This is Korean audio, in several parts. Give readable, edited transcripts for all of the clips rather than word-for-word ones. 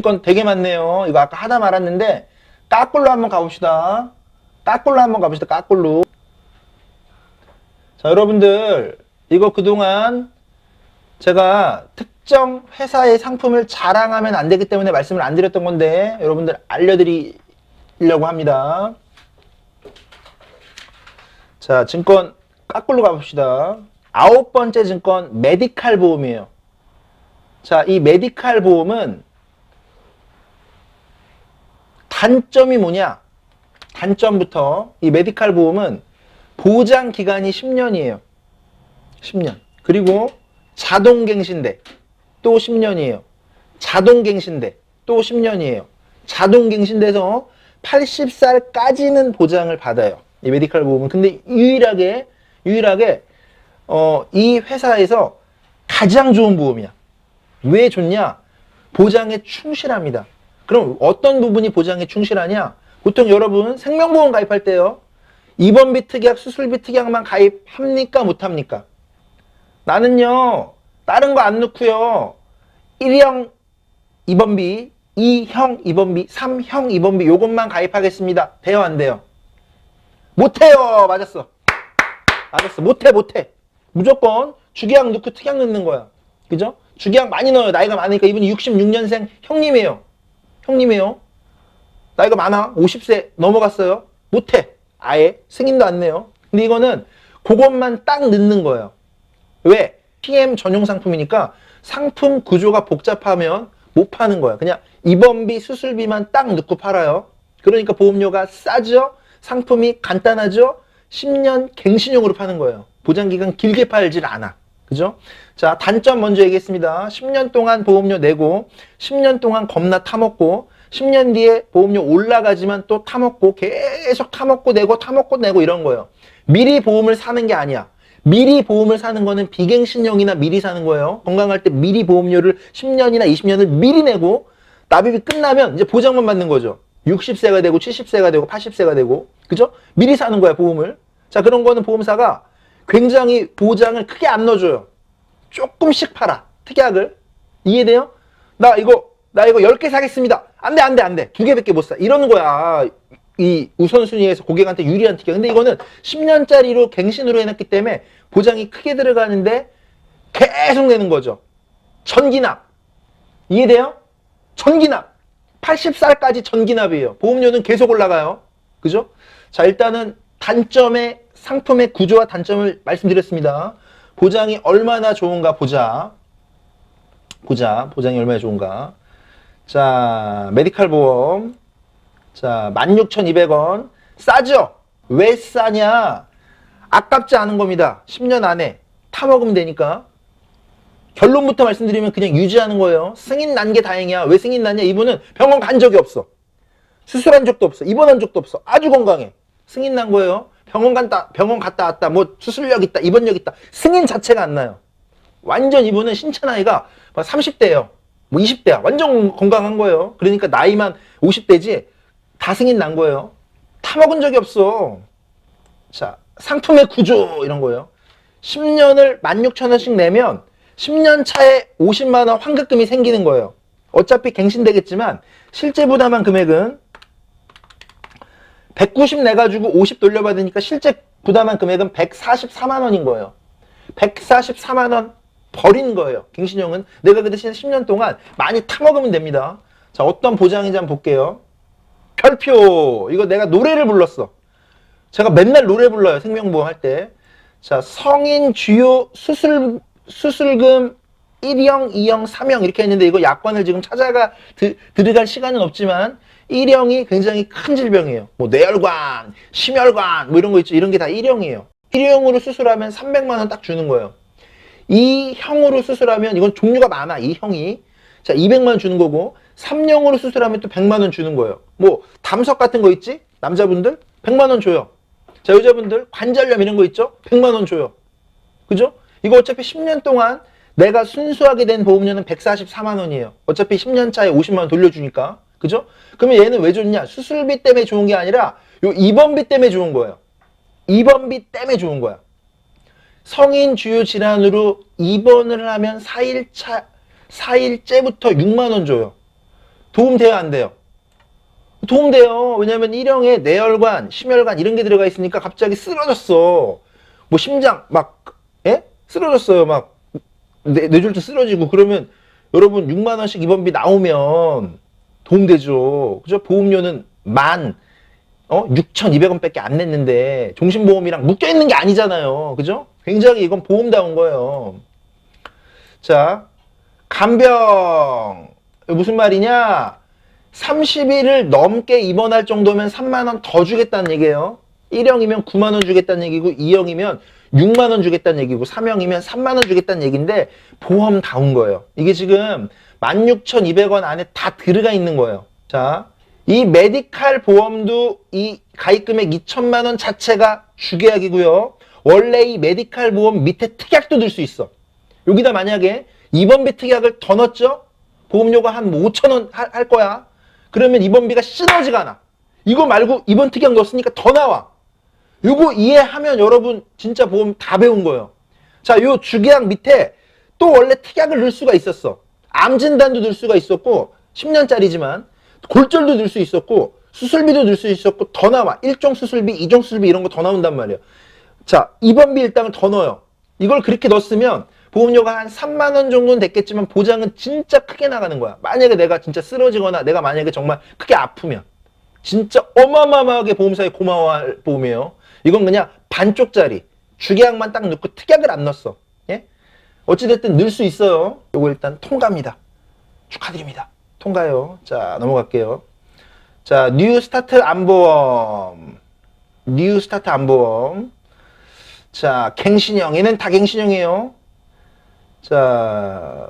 증권 되게 많네요. 이거 아까 하다 말았는데 까꿀로 한번 가봅시다. 까꿀로 한번 가봅시다. 까꿀로. 자, 여러분들 이거 그동안 제가 특정 회사의 상품을 자랑하면 안 되기 때문에 말씀을 안 드렸던 건데 여러분들 알려드리려고 합니다. 자, 증권 까꿀로 가봅시다. 9번째 증권 메디칼 보험이에요. 자, 이 메디칼 보험은 단점이 뭐냐? 단점부터 이 메디칼 보험은 보장 기간이 10년이에요. 10년. 그리고 자동갱신대 또 10년이에요. 자동갱신대 또 10년이에요. 자동갱신돼서 80살까지는 보장을 받아요. 이 메디칼 보험은. 근데 유일하게 이 회사에서 가장 좋은 보험이야. 왜 좋냐? 보장에 충실합니다. 그럼 어떤 부분이 보장에 충실하냐? 보통 여러분 생명보험 가입할 때요. 입원비 특약, 수술비 특약만 가입합니까? 못합니까? 나는요. 다른 거 안 넣고요. 1형 입원비, 2형 입원비, 3형 입원비 요것만 가입하겠습니다. 돼요? 안 돼요? 못해요. 맞았어. 맞았어. 못해. 무조건 주기약 넣고 특약 넣는 거야. 그죠? 주기약 많이 넣어요. 나이가 많으니까. 이분이 66년생 형님이에요. 나이가 많아. 50세 넘어갔어요. 못해. 아예 승인도 안 내요. 근데 이거는 그것만 딱 넣는 거예요. 왜? PM 전용 상품이니까 상품 구조가 복잡하면 못 파는 거야. 그냥 입원비, 수술비만 딱 넣고 팔아요. 그러니까 보험료가 싸죠? 상품이 간단하죠? 10년 갱신용으로 파는 거예요. 보장기간 길게 팔질 않아. 그죠? 자, 단점 먼저 얘기했습니다. 10년 동안 보험료 내고 10년 동안 겁나 타먹고 10년 뒤에 보험료 올라가지만 또 타먹고 계속 타먹고 내고 이런 거예요. 미리 보험을 사는 게 아니야. 미리 보험을 사는 거는 비갱신용이나 미리 사는 거예요. 건강할 때 미리 보험료를 10년이나 20년을 미리 내고 납입이 끝나면 이제 보장만 받는 거죠. 60세가 되고 70세가 되고 80세가 되고 그죠? 미리 사는 거야 보험을. 자, 그런 거는 보험사가 굉장히 보장을 크게 안 넣어줘요. 조금씩 팔아. 특약을. 이해돼요? 나 이거 10개 사겠습니다. 안 돼. 2개밖에 못 사. 이러는 거야. 이 우선순위에서 고객한테 유리한 특약. 근데 이거는 10년짜리로 갱신으로 해놨기 때문에 보장이 크게 들어가는데 계속 내는 거죠. 전기납. 이해돼요? 전기납. 80살까지 전기납이에요. 보험료는 계속 올라가요. 그죠? 자, 일단은 단점의 상품의 구조와 단점을 말씀드렸습니다. 보장이 얼마나 좋은가 보자. 보장이 얼마나 좋은가. 자, 메디칼 보험. 자, 16,200원. 싸죠? 왜 싸냐? 아깝지 않은 겁니다. 10년 안에 타먹으면 되니까. 결론부터 말씀드리면 그냥 유지하는 거예요. 승인 난 게 다행이야. 왜 승인 났냐? 이분은 병원 간 적이 없어. 수술한 적도 없어. 입원한 적도 없어. 아주 건강해. 승인 난 거예요. 병원 갔다 왔다. 뭐 수술력 있다. 입원력 있다. 승인 자체가 안 나요. 완전 이분은 신체 나이가 30대예요. 뭐 20대야. 완전 건강한 거예요. 그러니까 나이만 50대지 다 승인 난 거예요. 타먹은 적이 없어. 자, 상품의 구조 이런 거예요. 10년을 16,000원씩 내면 10년 차에 50만 원 환급금이 생기는 거예요. 어차피 갱신되겠지만 실제 부담한 금액은 190 내가지고 50 돌려받으니까 실제 부담한 금액은 144만 원인 거예요. 144만 원 버린 거예요. 갱신형은 내가 그 대신에 10년 동안 많이 타먹으면 됩니다. 자, 어떤 보장인지 한번 볼게요. 별표. 이거 내가 노래를 불렀어. 제가 맨날 노래 불러요. 생명보험 할 때. 자, 성인 주요 수술금 1형, 2형, 3형 이렇게 했는데 이거 약관을 지금 들어갈 시간은 없지만 1형이 굉장히 큰 질병이에요. 뭐 뇌혈관, 심혈관 뭐 이런 거 있죠. 이런 게 다 1형이에요. 1형으로 수술하면 300만 원 딱 주는 거예요. 2형으로 수술하면 이건 종류가 많아. 2형이. 자, 200만 원 주는 거고 3형으로 수술하면 또 100만 원 주는 거예요. 뭐 담석 같은 거 있지? 남자분들 100만 원 줘요. 자, 여자분들 관절염 이런 거 있죠? 100만 원 줘요. 그죠? 이거 어차피 10년 동안 내가 순수하게 된 보험료는 144만 원이에요. 어차피 10년 차에 50만 원 돌려주니까. 그죠? 그러면 얘는 왜 좋냐? 수술비 때문에 좋은 게 아니라 요 입원비 때문에 좋은 거예요. 입원비 때문에 좋은 거야. 성인 주요 질환으로 입원을 하면 4일째부터 6만 원 줘요. 도움돼요, 안 돼요? 도움돼요. 왜냐면 일형에 내혈관, 심혈관 이런 게 들어가 있으니까 갑자기 쓰러졌어. 뭐 심장 막 쓰러졌어요. 막 뇌졸중 쓰러지고 그러면 여러분 6만 원씩 입원비 나오면 도움되죠. 그죠? 보험료는 6,200원밖에 안 냈는데 종신보험이랑 묶여 있는 게 아니잖아요. 그죠? 굉장히 이건 보험다운 거예요. 자, 간병 무슨 말이냐? 30일을 넘게 입원할 정도면 3만 원 더 주겠다는 얘기예요. 1형이면 9만 원 주겠다는 얘기고 2형이면 6만 원 주겠다는 얘기고 3형이면 3만 원 주겠다는 얘기인데 보험다운 거예요. 이게 지금 16,200원 안에 다 들어가 있는 거예요. 자, 이 메디칼 보험도 이 가입금액 2천만 원 자체가 주계약이고요. 원래 이 메디칼 보험 밑에 특약도 들 수 있어. 여기다 만약에 입원비 특약을 더 넣었죠? 보험료가 한 5천 원 할 거야. 그러면 입원비가 시너지가 않아. 이거 말고 입원 특약 넣었으니까 더 나와. 요거 이해하면 여러분 진짜 보험 다 배운 거예요. 자, 요 주계약 밑에 또 원래 특약을 넣을 수가 있었어. 암 진단도 넣을 수가 있었고 10년짜리지만 골절도 넣을 수 있었고 수술비도 넣을 수 있었고 더 나와. 1종 수술비, 2종 수술비 이런 거 더 나온단 말이에요. 자, 입원비 일당을 더 넣어요. 이걸 그렇게 넣었으면 보험료가 한 3만 원 정도는 됐겠지만 보장은 진짜 크게 나가는 거야. 만약에 내가 진짜 쓰러지거나 내가 만약에 정말 크게 아프면 진짜 어마어마하게 보험사에 고마워할 보험이에요. 이건 그냥 반쪽짜리 주계약만 딱 넣고 특약을 안 넣었어. 예? 어찌됐든 넣을 수 있어요. 요거 일단 통과입니다. 축하드립니다. 통과요. 자, 넘어갈게요. 자, 뉴 스타트 암보험. 뉴 스타트 암보험. 자, 갱신형. 얘는 다 갱신형이에요. 자,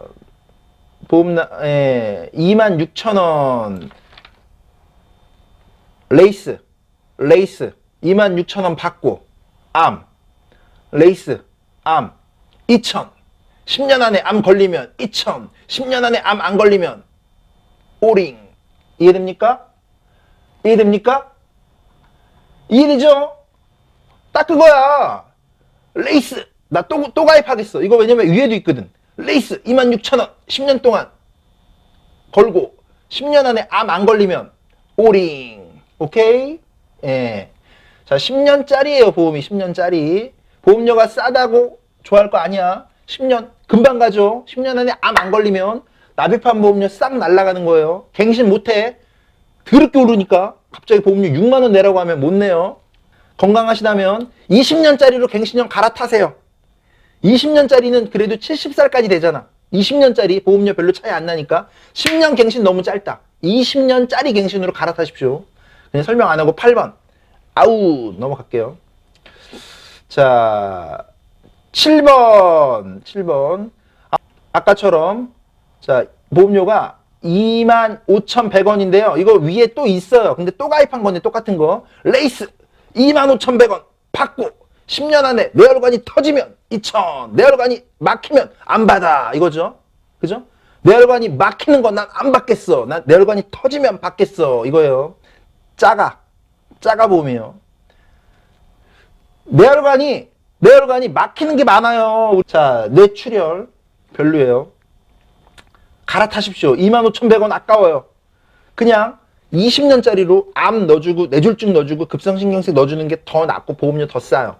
보험, 26,000원. 레이스. 26,000원 받고. 암. 레이스. 암. 2,000. 10년 안에 암 걸리면 2,000. 10년 안에 암 안 걸리면 오링. 이해됩니까? 이해됩니까? 이해되죠? 딱 그거야. 레이스. 나 또 가입하겠어. 이거 왜냐면 위에도 있거든. 레이스 26,000원 10년 동안 걸고 10년 안에 암 안 걸리면 오링. 오케이? 예. 자, 10년짜리예요. 보험이 10년짜리. 보험료가 싸다고 좋아할 거 아니야. 10년 금방 가죠. 10년 안에 암 안 걸리면 납입한 보험료 싹 날아가는 거예요. 갱신 못해. 더럽게 오르니까 갑자기 보험료 6만 원 내라고 하면 못 내요. 건강하시다면 20년짜리로 갱신형 갈아타세요. 20년짜리는 그래도 70살까지 되잖아. 20년짜리 보험료 별로 차이 안 나니까 10년 갱신 너무 짧다. 20년짜리 갱신으로 갈아타십시오. 그냥 설명 안 하고 8번 아우 넘어갈게요. 자, 7번 아까처럼 자, 보험료가 25,100원인데요. 이거 위에 또 있어요. 근데 또 가입한 건데 똑같은 거. 레이스 25,100원 받고 10년 안에 뇌혈관이 터지면 2,000. 뇌혈관이 막히면 안 받아. 이거죠. 그죠? 뇌혈관이 막히는 건 난 안 받겠어. 난 뇌혈관이 터지면 받겠어. 이거예요. 짜가 보험이에요. 뇌혈관이 막히는 게 많아요. 자, 뇌출혈 별로예요. 갈아타십시오. 25,100원 아까워요. 그냥 20년짜리로 암 넣어주고 뇌졸중 넣어주고 급성신경색 넣어주는 게 더 낫고 보험료 더 싸요.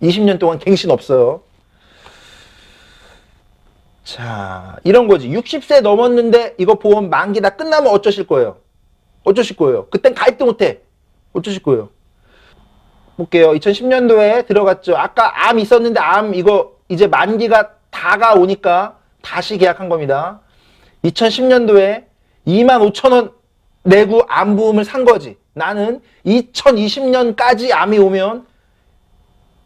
20년 동안 갱신 없어요. 자, 이런 거지. 60세 넘었는데 이거 보험 만기 다 끝나면 어쩌실 거예요? 그땐 가입도 못해. 어쩌실 거예요? 볼게요. 2010년도에 들어갔죠. 아까 암 있었는데 암 이거 이제 만기가 다가오니까 다시 계약한 겁니다. 2010년도에 25,000원 내고 암보험을 산 거지. 나는 2020년까지 암이 오면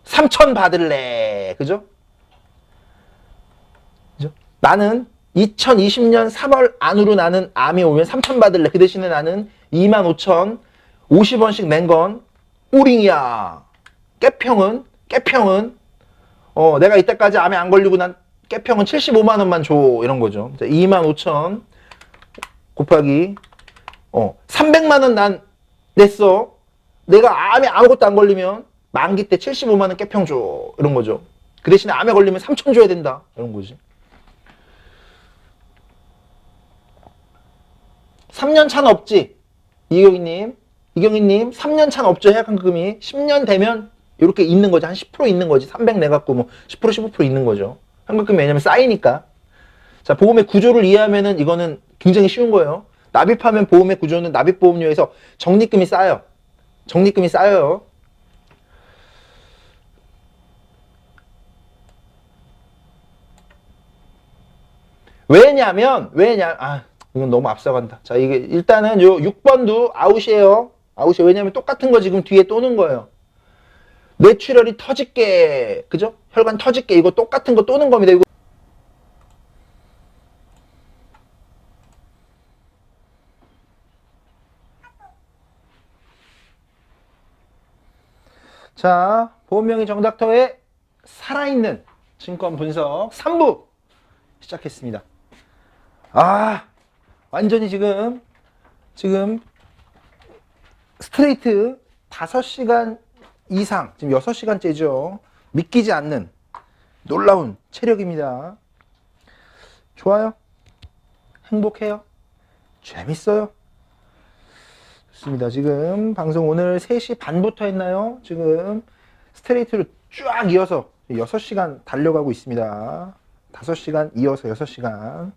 3,000 받을래. 그죠? 나는 2020년 3월 안으로 나는 암이 오면 3,000 받을래. 그 대신에 나는 25,000 50원씩 낸 건 오링이야. 깨평은 내가 이때까지 암에 안 걸리고 난 깨평은 75만 원만 줘. 이런 거죠. 25,000 곱하기 300만 원 난 냈어. 내가 암에 아무것도 안 걸리면 만기 때 75만 원 깨평 줘. 이런 거죠. 그 대신에 암에 걸리면 3,000 줘야 된다. 이런 거지. 3년 차는 없지. 이경희님 3년 차는 없죠. 해약환급금이 10년 되면 이렇게 있는 거지. 한 10% 있는 거지. 300 내갖고 뭐 10% 15% 있는 거죠. 환급금이 왜냐면 쌓이니까. 자, 보험의 구조를 이해하면은 이거는 굉장히 쉬운 거예요. 납입하면 보험의 구조는 납입보험료에서 적립금이 쌓여요. 적립금이 쌓여요. 이건 너무 앞서간다. 자, 이게 일단은 요 6번도 아웃이에요. 아웃이에요. 왜냐면 똑같은 거 지금 뒤에 또 넣은 거예요. 뇌출혈이 터질게, 그죠? 혈관 터질게, 이거 똑같은 거 또 넣은 겁니다. 이거. 자, 보험명의 정닥터에 살아있는 증권 분석 3부 시작했습니다. 완전히 지금 스트레이트 5시간 이상, 지금 6시간째죠. 믿기지 않는 놀라운 체력입니다. 좋아요? 행복해요? 재밌어요? 좋습니다. 지금 방송 오늘 3시 반부터 했나요? 지금 스트레이트로 쫙 이어서 6시간 달려가고 있습니다. 5시간 이어서 6시간.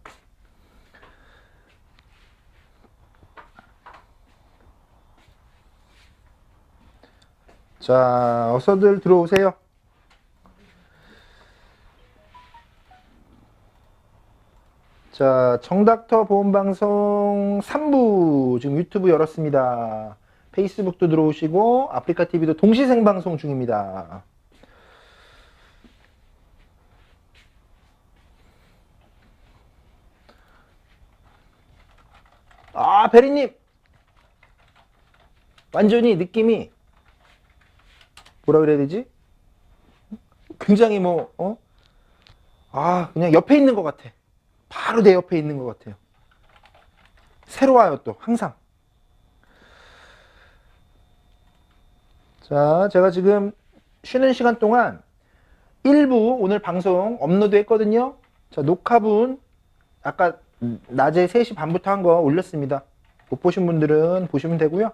자, 어서들 들어오세요. 자, 정닥터 보험방송 3부 지금 유튜브 열었습니다. 페이스북도 들어오시고 아프리카 TV도 동시 생방송 중입니다. 베리님 완전히 느낌이 뭐라 그래야 되지? 굉장히 그냥 옆에 있는 것 같아. 바로 내 옆에 있는 것 같아요. 새로워요, 또 항상. 자, 제가 지금 쉬는 시간 동안 일부 오늘 방송 업로드 했거든요. 자, 녹화분 아까 낮에 3시 반부터 한 거 올렸습니다. 못 보신 분들은 보시면 되고요.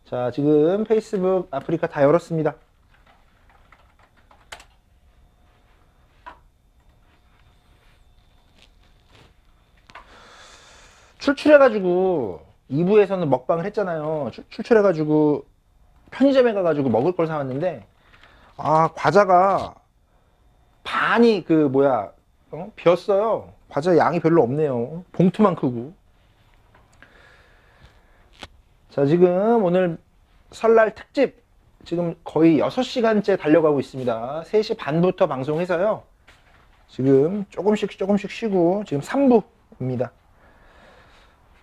자, 지금 페이스북 아프리카 다 열었습니다. 출출해가지고 2부에서는 먹방을 했잖아요. 출출해가지고 편의점에 가가지고 먹을 걸 사왔는데 과자가 반이 비었어요. 과자 양이 별로 없네요. 봉투만 크고. 자, 지금 오늘 설날 특집 지금 거의 6시간째 달려가고 있습니다. 3시 반부터 방송해서요. 지금 조금씩 쉬고 지금 3부입니다.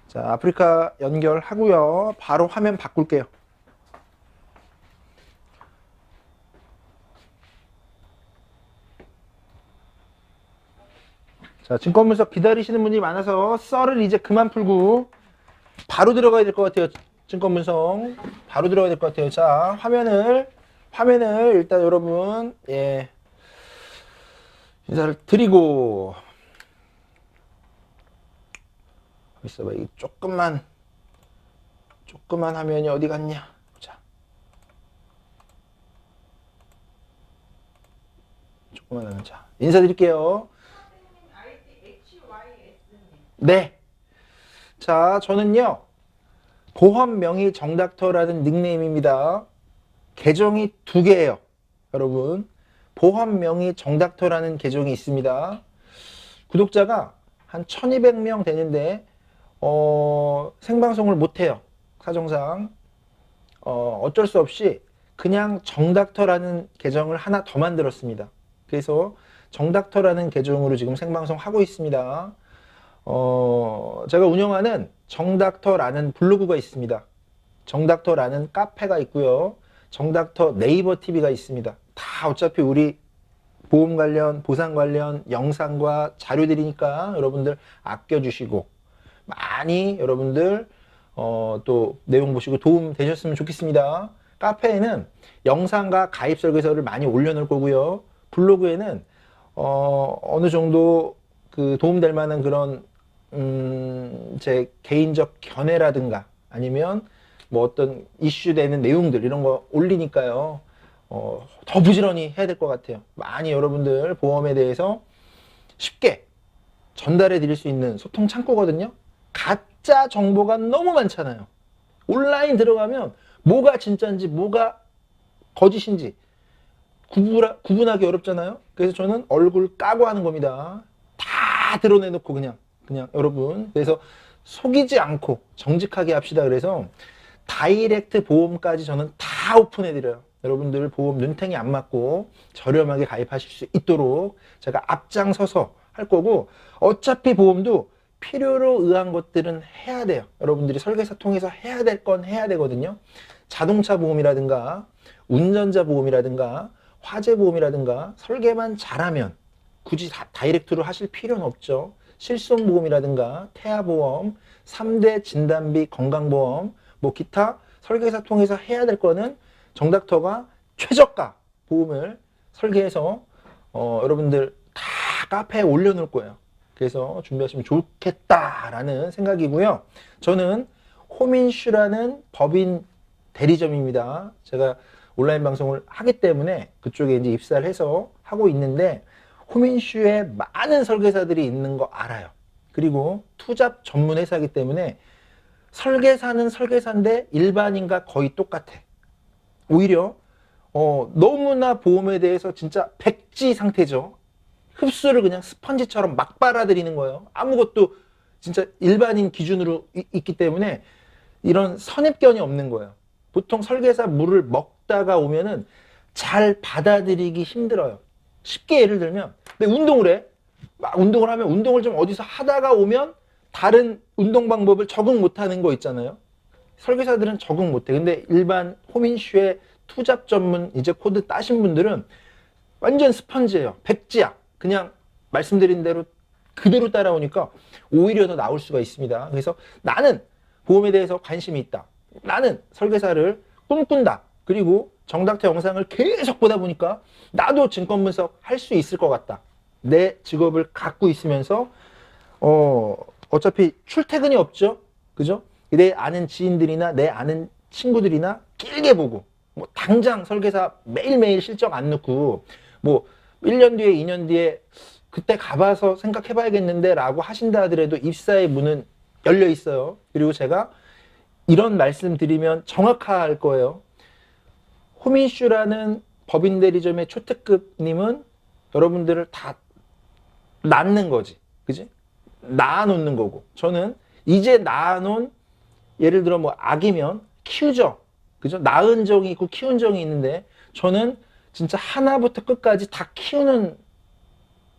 자, 아프리카 연결하고요. 바로 화면 바꿀게요. 자, 증권 분석 기다리시는 분이 많아서 썰을 이제 그만 풀고 바로 들어가야 될 것 같아요. 증권 분석 바로 들어가야 될 것 같아요. 자, 화면을 일단 여러분 인사를 드리고 있어봐. 이 조금만 화면이 어디 갔냐? 자, 조금만 하면 자 인사드릴게요. 네. 자, 저는요 보험명의 정닥터라는 닉네임입니다. 계정이 2개예요. 여러분, 보험명의 정닥터라는 계정이 있습니다. 구독자가 한 1200명 되는데 생방송을 못해요. 사정상 어쩔 수 없이 그냥 정닥터라는 계정을 하나 더 만들었습니다. 그래서 정닥터라는 계정으로 지금 생방송 하고 있습니다. 제가 운영하는 정닥터라는 블로그가 있습니다. 정닥터라는 카페가 있고요. 정닥터 네이버 TV가 있습니다. 다 어차피 우리 보험 관련, 보상 관련 영상과 자료들이니까 여러분들 아껴주시고 많이 여러분들 또 내용 보시고 도움 되셨으면 좋겠습니다. 카페에는 영상과 가입 설계서를 많이 올려놓을 거고요. 블로그에는 어느 정도 그 도움될 만한 그런 제 개인적 견해라든가 아니면 뭐 어떤 이슈되는 내용들 이런 거 올리니까요. 더 부지런히 해야 될 것 같아요. 많이 여러분들 보험에 대해서 쉽게 전달해 드릴 수 있는 소통 창구거든요. 가짜 정보가 너무 많잖아요. 온라인 들어가면 뭐가 진짜인지 뭐가 거짓인지 구분하기 어렵잖아요. 그래서 저는 얼굴 까고 하는 겁니다. 다 드러내놓고 그냥 여러분. 그래서 속이지 않고 정직하게 합시다. 그래서 다이렉트 보험까지 저는 다 오픈해드려요. 여러분들 보험 눈탱이 안 맞고 저렴하게 가입하실 수 있도록 제가 앞장서서 할 거고, 어차피 보험도 필요로 의한 것들은 해야 돼요. 여러분들이 설계사 통해서 해야 될 건 해야 되거든요. 자동차 보험이라든가 운전자 보험이라든가 화재 보험이라든가 설계만 잘하면 굳이 다이렉트로 하실 필요는 없죠. 실손보험이라든가 태아보험, 3대 진단비 건강보험, 뭐 기타 설계사 통해서 해야 될 거는 정닥터가 최저가 보험을 설계해서 여러분들 다 카페에 올려놓을 거예요. 그래서 준비하시면 좋겠다라는 생각이고요. 저는 호민슈라는 법인 대리점입니다. 제가 온라인 방송을 하기 때문에 그쪽에 이제 입사를 해서 하고 있는데, 호민슈에 많은 설계사들이 있는 거 알아요. 그리고 투잡 전문 회사이기 때문에 설계사는 설계사인데 일반인과 거의 똑같아. 오히려 너무나 보험에 대해서 진짜 백지 상태죠. 흡수를 그냥 스펀지처럼 막 빨아들이는 거예요. 아무것도 진짜 일반인 기준으로 있기 때문에 이런 선입견이 없는 거예요. 보통 설계사 물을 먹다가 오면은 잘 받아들이기 힘들어요. 쉽게 예를 들면, 내 운동을 해. 막 운동을 하면 운동을 좀 어디서 하다가 오면 다른 운동 방법을 적응 못하는 거 있잖아요. 설계사들은 적응 못해. 근데 일반 호민슈의 투잡 전문 이제 코드 따신 분들은 완전 스펀지예요. 백지야. 그냥 말씀드린 대로 그대로 따라오니까 오히려 더 나올 수가 있습니다. 그래서 나는 보험에 대해서 관심이 있다. 나는 설계사를 꿈꾼다. 그리고 정닥터 영상을 계속 보다 보니까 나도 증권 분석 할 수 있을 것 같다. 내 직업을 갖고 있으면서 어차피 출퇴근이 없죠. 그죠? 내 아는 지인들이나 내 아는 친구들이나 길게 보고, 뭐 당장 설계사 매일매일 실적 안 넣고 뭐 1년 뒤에 2년 뒤에 그때 가봐서 생각해봐야겠는데 라고 하신다 하더라도 입사의 문은 열려 있어요. 그리고 제가 이런 말씀 드리면 정확할 거예요. 호민슈라는 법인 대리점의 초특급님은 여러분들을 다 낳는 거지. 그지? 낳아놓는 거고, 저는 이제 낳아놓은, 예를 들어 뭐 아기면 키우죠. 그죠? 낳은 정이 있고 키운 정이 있는데, 저는 진짜 하나부터 끝까지 다 키우는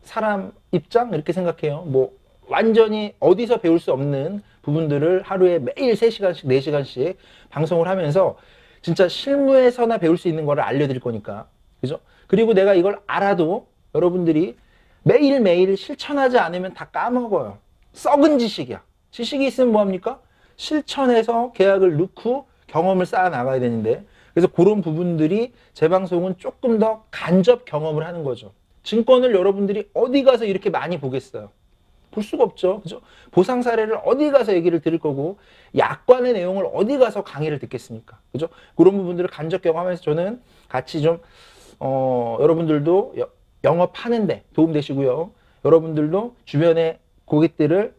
사람 입장 이렇게 생각해요. 뭐 완전히 어디서 배울 수 없는 부분들을 하루에 매일 3시간씩 4시간씩 방송을 하면서 진짜 실무에서나 배울 수 있는 거를 알려드릴 거니까. 그죠? 그리고 내가 이걸 알아도 여러분들이 매일매일 실천하지 않으면 다 까먹어요. 썩은 지식이야. 지식이 있으면 뭐합니까? 실천해서 계약을 넣고 경험을 쌓아 나가야 되는데, 그래서 그런 부분들이 제 방송은 조금 더 간접 경험을 하는 거죠. 증권을 여러분들이 어디 가서 이렇게 많이 보겠어요? 볼 수가 없죠. 그죠? 보상 사례를 어디 가서 얘기를 들을 거고, 약관의 내용을 어디 가서 강의를 듣겠습니까? 그죠? 그런 부분들을 간접 경험하면서 저는 같이 좀, 여러분들도 영업하는데 도움되시고요. 여러분들도 주변의 고객들을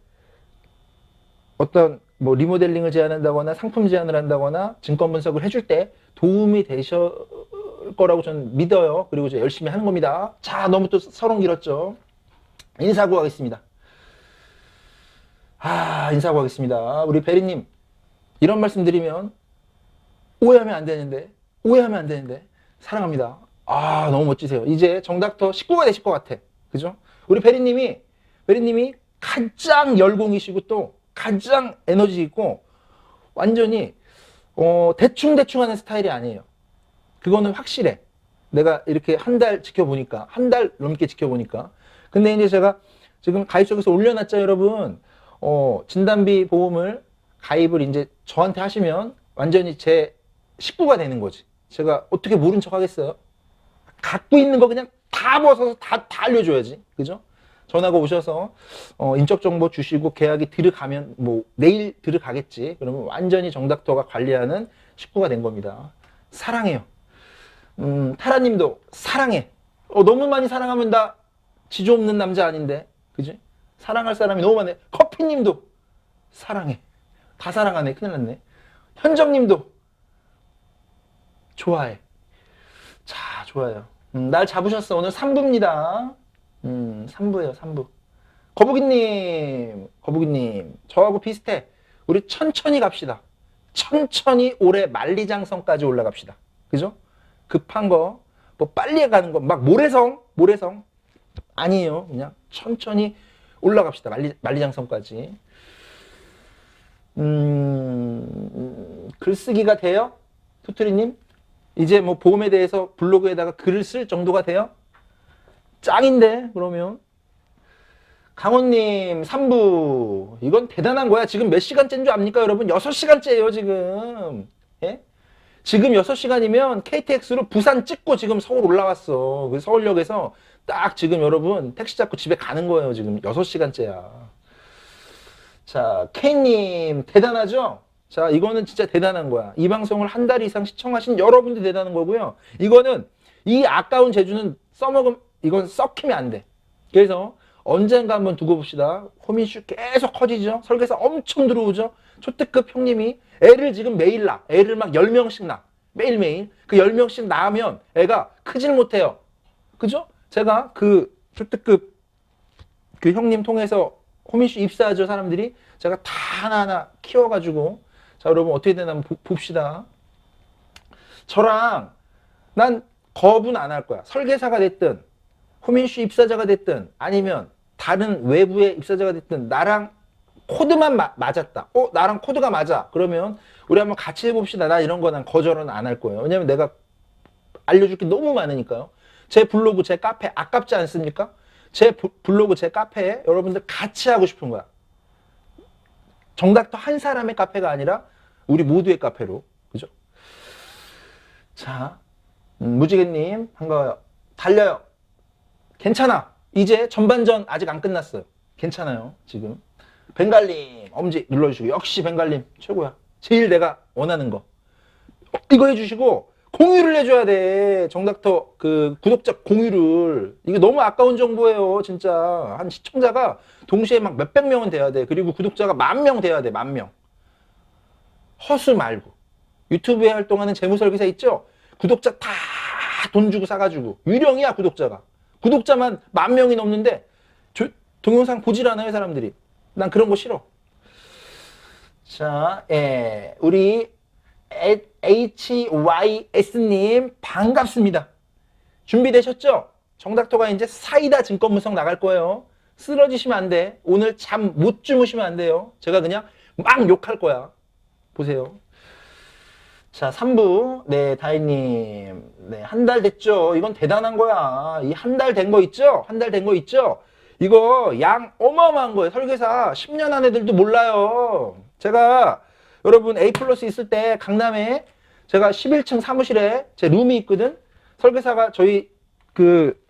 어떤 뭐 리모델링을 제안한다거나 상품 제안을 한다거나 증권 분석을 해줄 때 도움이 되실 거라고 저는 믿어요. 그리고 이제 열심히 하는 겁니다. 자, 너무 또 서론 길었죠. 인사하고 가겠습니다. 인사하고 가겠습니다. 우리 베리님, 이런 말씀 드리면 오해하면 안 되는데 사랑합니다. 너무 멋지세요. 이제 정닥터 식구가 되실 것 같아. 그죠? 우리 베리님이 가장 열공이시고 또 가장 에너지 있고 완전히 대충 하는 스타일이 아니에요. 그거는 확실해. 내가 이렇게 한 달 넘게 지켜보니까. 근데 이제 제가 지금 가입석에서 올려놨죠, 여러분. 진단비 보험을 가입을 이제 저한테 하시면 완전히 제 식구가 되는 거지. 제가 어떻게 모른 척 하겠어요? 갖고 있는 거 그냥 다 벗어서 다 알려줘야지. 그죠? 전화가 오셔서 인적 정보 주시고 계약이 들어가면 뭐 내일 들어가겠지. 그러면 완전히 정닥터가 관리하는 식구가 된 겁니다. 사랑해요. 타라님도 사랑해. 너무 많이 사랑하면 나 지조 없는 남자 아닌데, 그지? 사랑할 사람이 너무 많네. 커피님도 사랑해. 다 사랑하네. 큰일 났네. 현정님도 좋아해. 자, 좋아요. 날 잡으셨어. 오늘 3부입니다. 3부예요, 3부. 거북이님, 저하고 비슷해. 우리 천천히 갑시다. 천천히 올해 만리장성까지 올라갑시다. 그죠? 급한 거, 뭐 빨리 가는 거, 막 모래성 아니에요. 그냥 천천히 올라갑시다. 만리장성까지. 글쓰기가 돼요? 투트리님? 이제 뭐 보험에 대해서 블로그에다가 글을 쓸 정도가 돼요? 짱인데, 그러면. 강원님, 3부. 이건 대단한 거야. 지금 몇 시간째인 줄 압니까, 여러분? 6시간째예요, 지금. 예? 지금 6시간이면 KTX로 부산 찍고 지금 서울 올라왔어. 그 서울역에서 딱 지금 여러분 택시 잡고 집에 가는 거예요. 지금 6시간째야. 자, K님, 대단하죠? 자, 이거는 진짜 대단한 거야. 이 방송을 한 달 이상 시청하신 여러분들 대단한 거고요. 이거는, 이 아까운 재주는 이건 썩히면 안 돼. 그래서 언젠가 한번 두고 봅시다. 호민슈 계속 커지죠? 설계사 엄청 들어오죠? 초특급 형님이 애를 지금 매일 낳아. 애를 막 10명씩 낳아. 매일매일. 그 10명씩 낳으면 애가 크질 못해요. 그죠? 제가 그 초특급 그 형님 통해서 호민슈 입사하죠, 사람들이. 제가 다 하나하나 키워가지고. 자, 여러분 어떻게 되나 한번 봅시다. 저랑 난 거부는 안 할 거야. 설계사가 됐든 호민슈 입사자가 됐든 아니면 다른 외부의 입사자가 됐든 나랑 코드만 맞았다. 나랑 코드가 맞아. 그러면 우리 한번 같이 해봅시다. 나 이런 거 난 거절은 안 할 거예요. 왜냐면 내가 알려줄 게 너무 많으니까요. 제 블로그, 제 카페 아깝지 않습니까? 제 블로그, 제 카페에 여러분들 같이 하고 싶은 거야. 정닥터 한 사람의 카페가 아니라 우리 모두의 카페로. 그죠? 자, 무지개님 반가워요. 달려요. 괜찮아. 이제 전반전 아직 안 끝났어요. 괜찮아요. 지금. 벵갈님 엄지 눌러주시고 역시 벵갈님 최고야. 제일 내가 원하는 거. 이거 해주시고 공유를 해줘야 돼. 정닥터 그 구독자 공유를. 이게 너무 아까운 정보예요. 진짜. 한 시청자가 동시에 막 몇백 명은 돼야 돼. 그리고 구독자가 10,000명 돼야 돼. 10,000명. 허수 말고. 유튜브에 활동하는 재무설계사 있죠? 구독자 다 돈 주고 사가지고. 유령이야 구독자가. 구독자만 10,000명이 넘는데 동영상 보질 않아요 사람들이. 난 그런 거 싫어. 자, 우리 HYS님 반갑습니다. 준비되셨죠? 정닥터가 이제 사이다 증권분석 나갈 거예요. 쓰러지시면 안 돼. 오늘 잠 못 주무시면 안 돼요. 제가 그냥 막 욕할 거야. 보세요. 자, 3부. 네, 다희님. 네, 한 달 됐죠? 이건 대단한 거야. 이 한 달 된 거 있죠? 한 달 된 거 있죠? 이거 양 어마어마한 거예요. 설계사 10년 한 애들도 몰라요. 제가 여러분 A 플러스 있을 때 강남에 제가 11층 사무실에 제 룸이 있거든. 설계사가 저희 그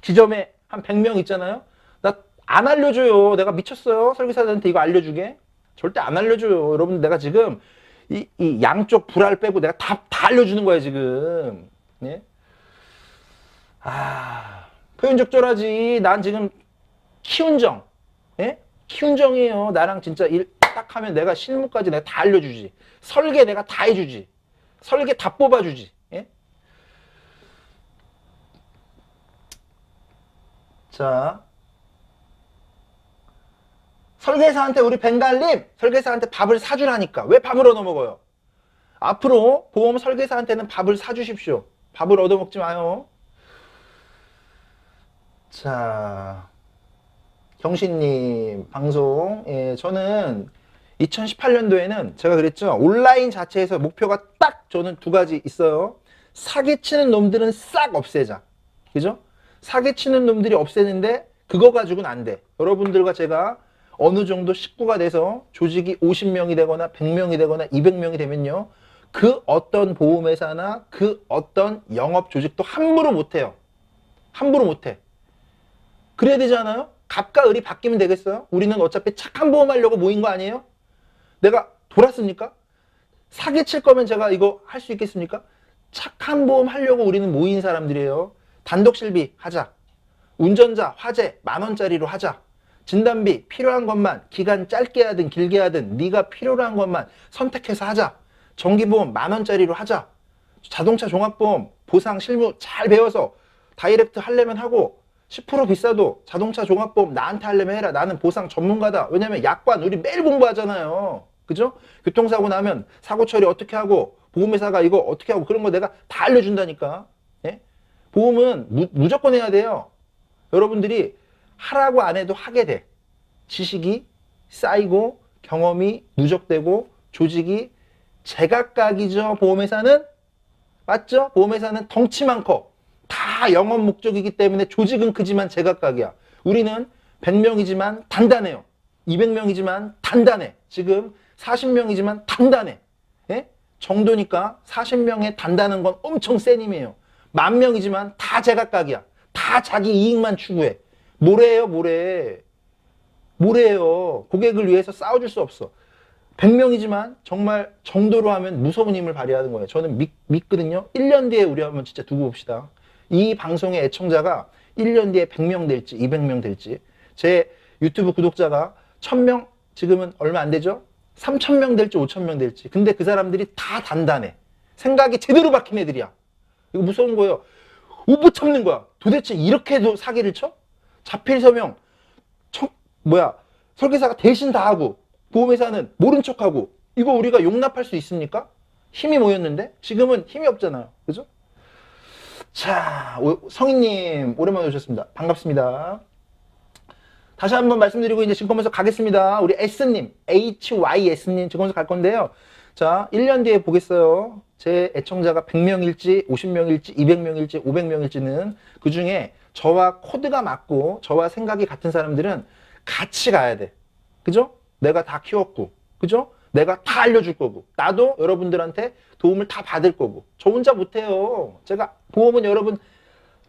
지점에 한 100명 있잖아요. 나 안 알려줘요. 내가 미쳤어요. 설계사들한테 이거 알려주게. 절대 안 알려줘요. 여러분 내가 지금 이 양쪽 불알 빼고 내가 다 알려주는 거야 지금. 네? 표현 적절하지. 난 지금 키운정. 예? 키운정이에요. 나랑 진짜 일 딱 하면 내가 실무까지 내가 다 알려주지. 설계 내가 다 해주지. 설계 다 뽑아주지. 예? 자, 설계사한테 우리 벵갈님 설계사한테 밥을 사주라니까. 왜 밥을 얻어먹어요? 앞으로 보험 설계사한테는 밥을 사주십시오. 밥을 얻어먹지 마요. 자, 경신님 방송. 저는 2018년도에는 제가 그랬죠. 온라인 자체에서 목표가 딱 저는 2가지 있어요. 사기치는 놈들은 싹 없애자. 그죠? 사기치는 놈들이 없애는데 그거 가지고는 안 돼. 여러분들과 제가 어느 정도 식구가 돼서 조직이 50명이 되거나 100명이 되거나 200명이 되면요. 그 어떤 보험회사나 그 어떤 영업 조직도 함부로 못해요. 함부로 못해. 그래야 되지 않아요? 갑과 을이 바뀌면 되겠어요? 우리는 어차피 착한 보험 하려고 모인 거 아니에요? 내가 돌았습니까? 사기칠 거면 제가 이거 할 수 있겠습니까? 착한 보험 하려고 우리는 모인 사람들이에요. 단독 실비 하자. 운전자 화재 10,000원짜리로 하자. 진단비 필요한 것만 기간 짧게 하든 길게 하든 네가 필요로 한 것만 선택해서 하자. 정기보험 10,000원짜리로 하자. 자동차 종합보험 보상 실무 잘 배워서 다이렉트 하려면 하고 10% 비싸도 자동차 종합보험 나한테 하려면 해라. 나는 보상 전문가다. 왜냐면 약관 우리 매일 공부하잖아요. 그죠? 교통사고 나면 사고 처리 어떻게 하고 보험회사가 이거 어떻게 하고 그런 거 내가 다 알려준다니까. 예? 보험은 무조건 해야 돼요. 여러분들이 하라고 안 해도 하게 돼. 지식이 쌓이고 경험이 누적되고 조직이 제각각이죠. 보험회사는 맞죠? 보험회사는 덩치만 커. 다 영업 목적이기 때문에 조직은 크지만 제각각이야. 우리는 100명이지만 단단해요. 200명이지만 단단해. 지금 40명이지만 단단해. 예? 정도니까 40명의 단단한 건 엄청 센 힘이에요. 10,000명이지만 다 제각각이야. 다 자기 이익만 추구해. 뭐래요, 뭐래. 뭐래요. 고객을 위해서 싸워줄 수 없어. 100명이지만 정말 정도로 하면 무서운 힘을 발휘하는 거예요. 저는 믿거든요. 1년 뒤에 우리 한번 진짜 두고 봅시다. 이 방송의 애청자가 1년 뒤에 100명 될지 200명 될지 제 유튜브 구독자가 1,000명 지금은 얼마 안 되죠? 3,000명 될지 5,000명 될지. 근데 그 사람들이 다 단단해. 생각이 제대로 박힌 애들이야. 이거 무서운 거예요. 못 참는 거야. 도대체 이렇게도 사기를 쳐? 자필 서명 설계사가 대신 다 하고 보험회사는 모른 척하고 이거 우리가 용납할 수 있습니까? 힘이 모였는데 지금은 힘이 없잖아요. 그죠? 자, 성희님 오랜만에 오셨습니다. 반갑습니다. 다시 한번 말씀드리고 이제 증권분석 가겠습니다. 우리 S님, HYS님 증권분석 갈 건데요. 자, 1년 뒤에 보겠어요. 제 애청자가 100명일지, 50명일지, 200명일지, 500명일지는 그 중에 저와 코드가 맞고 저와 생각이 같은 사람들은 같이 가야 돼. 그죠? 내가 다 키웠고, 그죠? 내가 다 알려줄 거고, 나도 여러분들한테 도움을 다 받을 거고. 저 혼자 못해요. 제가 보험은 여러분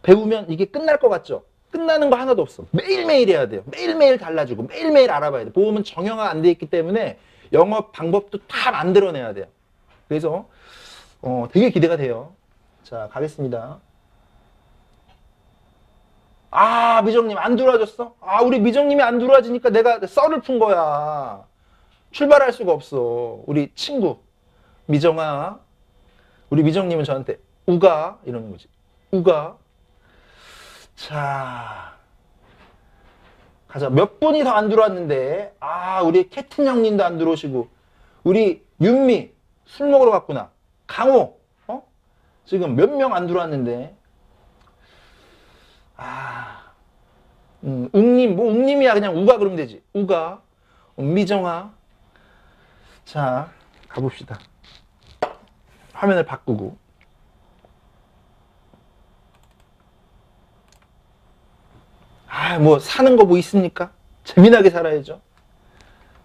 배우면 이게 끝날 것 같죠? 끝나는 거 하나도 없어. 매일매일 해야 돼요. 매일매일 달라지고 매일매일 알아봐야 돼. 보험은 정형화 안 돼 있기 때문에 영업 방법도 다 만들어내야 돼요. 그래서 되게 기대가 돼요. 자, 가겠습니다. 아, 미정님 안 들어와줬어? 아, 우리 미정님이 안 들어와지니까 내가 썰을 푼 거야. 출발할 수가 없어. 우리 친구 미정아, 우리 미정님은 저한테 우가 이러는 거지. 우가. 자, 가자. 몇 분이 더 안 들어왔는데. 아, 우리 캐튼 형님도 안 들어오시고, 우리 윤미 술 먹으러 갔구나. 강호 지금 몇 명 안 들어왔는데. 아, 웅님, 뭐 웅님이야. 그냥 우가 그러면 되지. 우가, 미정아. 자, 가봅시다. 화면을 바꾸고. 아, 뭐 사는 거 뭐 있습니까? 재미나게 살아야죠.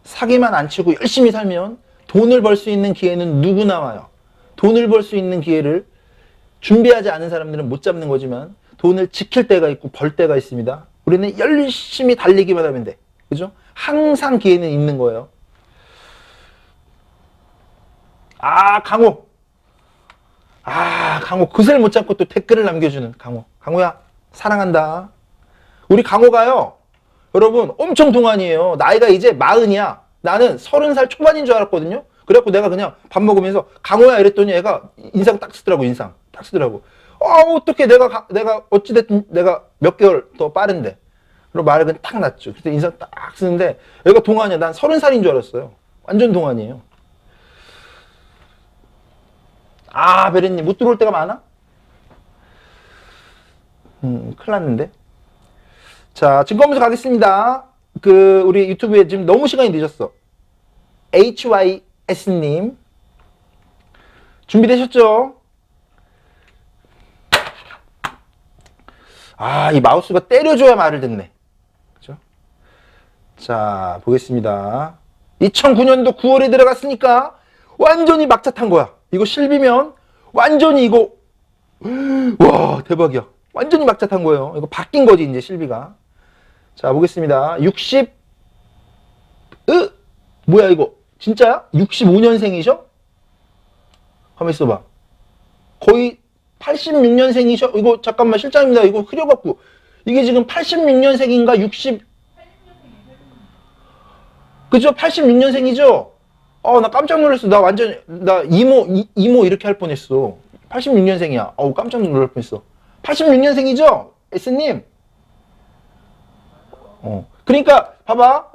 사기만 안 치고 열심히 살면 돈을 벌 수 있는 기회는 누구나 와요. 돈을 벌 수 있는 기회를 준비하지 않은 사람들은 못 잡는 거지만 돈을 지킬 때가 있고 벌 때가 있습니다. 우리는 열심히 달리기만 하면 돼. 그죠? 항상 기회는 있는 거예요. 아, 강호. 아, 강호. 그새 못 잡고 또 댓글을 남겨주는 강호. 강호야, 사랑한다. 우리 강호가요, 여러분, 엄청 동안이에요. 나이가 이제 40이야. 나는 30살 초반인 줄 알았거든요. 그래갖고 내가 그냥 밥 먹으면서 강호야 이랬더니 애가 인상 딱 쓰더라고, 인상. 딱 쓰더라고. 어떻게 내가 어찌됐든 내가 몇 개월 더 빠른데. 그리고 말을 그냥 딱 놨죠. 그래서 인상 딱 쓰는데 얘가 동안이야. 난 30살인 줄 알았어요. 완전 동안이에요. 아, 베리님 못 들어올 때가 많아? 큰일 났는데. 자, 증권분석 가겠습니다. 우리 유튜브에 지금 너무 시간이 늦었어. HYS님. 준비되셨죠? 아, 이 마우스가 때려줘야 말을 듣네. 그죠? 자, 보겠습니다. 2009년도 9월에 들어갔으니까 완전히 막차 탄 거야. 이거 실비면 완전히 이거, 와, 대박이야. 완전히 막차 탄 거예요. 이거 바뀐 거지, 이제 실비가. 자, 보겠습니다. 60, 뭐야, 이거. 진짜야? 65년생이셔? 가만 있어봐. 거의 86년생이셔? 이거, 잠깐만, 실장입니다. 이거 흐려갖고. 이게 지금 86년생인가? 60, 그죠? 86년생이죠? 나 깜짝 놀랐어. 나 완전, 나 이모 이렇게 할 뻔했어. 86년생이야. 깜짝 놀랄 뻔했어. 86년생이죠? S님? 그러니까, 봐봐.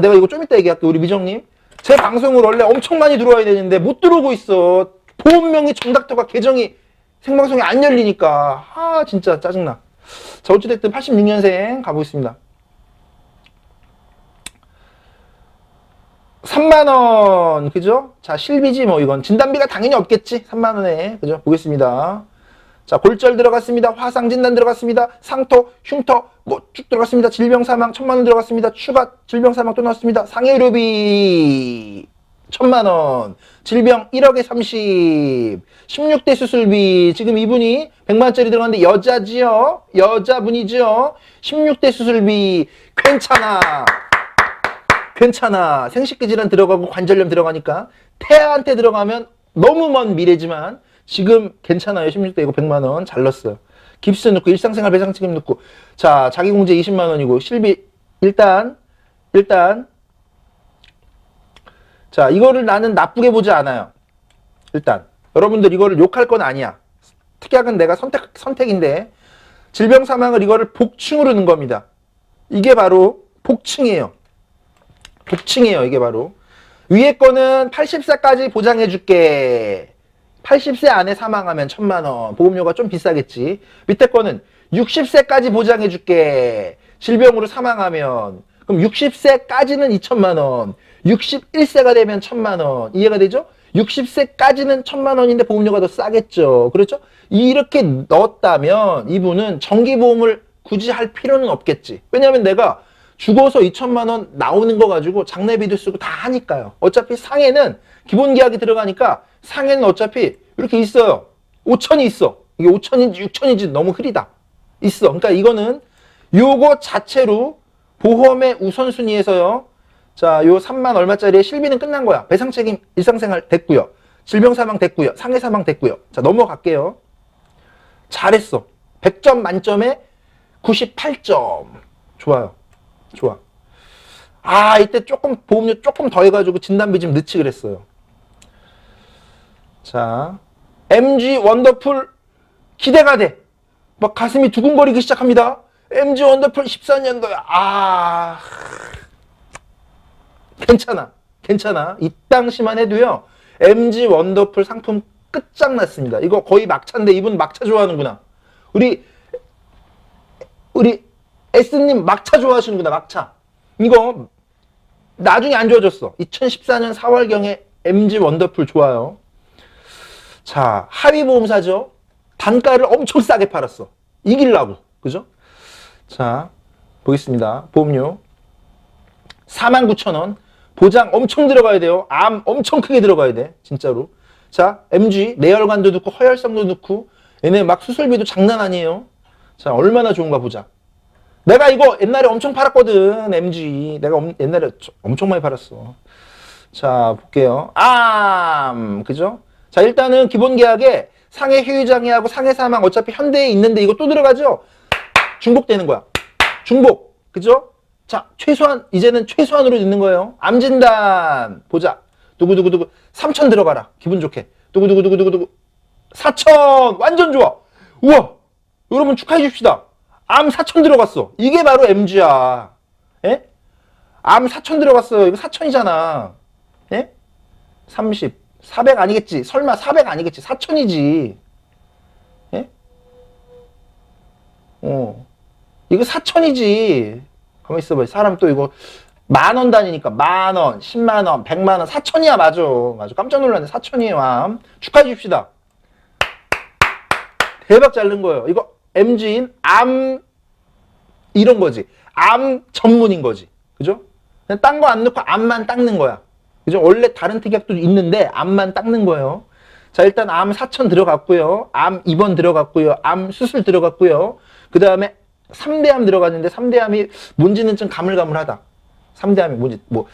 내가 이거 좀 이따 얘기할게. 우리 미정님. 제 방송을 원래 엄청 많이 들어와야 되는데 못 들어오고 있어. 보험명의 정닥터가 계정이 생방송이 안 열리니까. 진짜 짜증나. 자, 어찌됐든 86년생 가보겠습니다. 3만원, 그죠? 자, 실비지, 뭐, 이건. 진단비가 당연히 없겠지? 3만원에. 그죠? 보겠습니다. 자, 골절 들어갔습니다. 화상 진단 들어갔습니다. 상토, 흉터, 뭐, 쭉 들어갔습니다. 질병 사망, 1,000만원 들어갔습니다. 추가 질병 사망 또 나왔습니다. 상해의료비, 1,000만원. 질병 1억에 30. 16대 수술비. 지금 이분이 100만원짜리 들어갔는데 여자지요? 여자분이죠? 16대 수술비. 괜찮아. 괜찮아. 생식기 질환 들어가고 관절염 들어가니까 태아한테 들어가면 너무 먼 미래지만 지금 괜찮아요. 16대 이거 100만원 잘 넣었어요. 깁스 넣고 일상생활 배상 책임 넣고 자 자기공제 20만원이고 실비 일단 자 이거를 나는 나쁘게 보지 않아요. 일단 여러분들 이거를 욕할 건 아니야. 특약은 내가 선택인데 질병 사망을 이거를 복층으로 넣은 겁니다. 이게 바로 복층이에요. 복층이에요. 이게 바로 위에 거는 80세까지 보장해줄게. 80세 안에 사망하면 1,000만원. 보험료가 좀 비싸겠지. 밑에 거는 60세까지 보장해줄게. 질병으로 사망하면. 그럼 60세까지는 2,000만원. 61세가 되면 1,000만원. 이해가 되죠? 60세까지는 1,000만원인데 보험료가 더 싸겠죠. 그렇죠? 이렇게 넣었다면 이분은 정기보험을 굳이 할 필요는 없겠지. 왜냐하면 내가 죽어서 2,000만원 나오는 거 가지고 장례비도 쓰고 다 하니까요. 어차피 상해는 기본계약이 들어가니까 상해는 어차피 이렇게 있어요. 5천이 있어. 이게 5천인지 6천인지 너무 흐리다. 있어. 그러니까 이거는 요거 자체로 보험의 우선순위에서요. 자, 요 3만 얼마짜리의 실비는 끝난 거야. 배상책임 일상생활 됐고요. 질병사망 됐고요. 상해사망 됐고요. 자, 넘어갈게요. 잘했어. 100점 만점에 98점. 좋아요. 좋아. 이때 조금 보험료 조금 더 해가지고 진단비 좀 넣지 그랬어요. 자, MG 원더풀 기대가 돼. 막 가슴이 두근거리기 시작합니다. MG 원더풀 14년도야. 괜찮아. 괜찮아. 이 당시만 해도요. MG 원더풀 상품 끝장났습니다. 이거 거의 막차인데 이분 막차 좋아하는구나. 우리 S님 막차 좋아하시는구나. 막차. 이거 나중에 안 좋아졌어. 2014년 4월경에 MG 원더풀 좋아요. 자, 하위보험사죠. 단가를 엄청 싸게 팔았어. 이기려고. 그죠? 자, 보겠습니다. 보험료 49,000원. 보장 엄청 들어가야 돼요. 암 엄청 크게 들어가야 돼. 진짜로. 자, MG 내혈관도 넣고 허혈성도 넣고 얘네 막 수술비도 장난 아니에요. 자, 얼마나 좋은가 보자. 내가 이거 옛날에 엄청 팔았거든. MG. 내가 옛날에 엄청 많이 팔았어. 자, 볼게요. 그죠? 자, 일단은 기본 계약에 상해 휴유장애하고 상해 사망 어차피 현대에 있는데 이거 또 들어가죠? 중복되는 거야. 중복. 그죠? 자, 최소한, 이제는 최소한으로 넣는 거예요. 암진단. 보자. 두구두구두구. 3,000 들어가라. 기분 좋게. 두구두구두구두구. 4,000. 완전 좋아. 우와. 여러분 축하해 줍시다. 암 4,000 들어갔어. 이게 바로 MG야. 예? 암 4,000 들어갔어요. 이거 4,000이잖아. 예? 30. 400 아니겠지. 설마 400 아니겠지. 4,000이지. 예? 이거 4,000이지. 가만히 있어봐. 사람 또 이거 10,000원 단위니까 10,000원, 100,000원, 100만원, 4,000이야. 맞아. 깜짝 놀랐네. 4,000이에요. 암. 축하해 줍시다. 대박 잘 넣은 거예요. 이거 MG인 암 이런 거지. 암 전문인 거지. 그죠? 그냥 딴 거 안 넣고 암만 닦는 거야. 그죠? 원래 다른 특약도 있는데 암만 닦는 거예요. 자, 일단 암 4,000 들어갔고요. 암 입원 들어갔고요. 암 수술 들어갔고요. 그 다음에 3대암 들어갔는데 3대암이 뭔지는 좀 가물가물하다. 3대암이 뭔지 뭐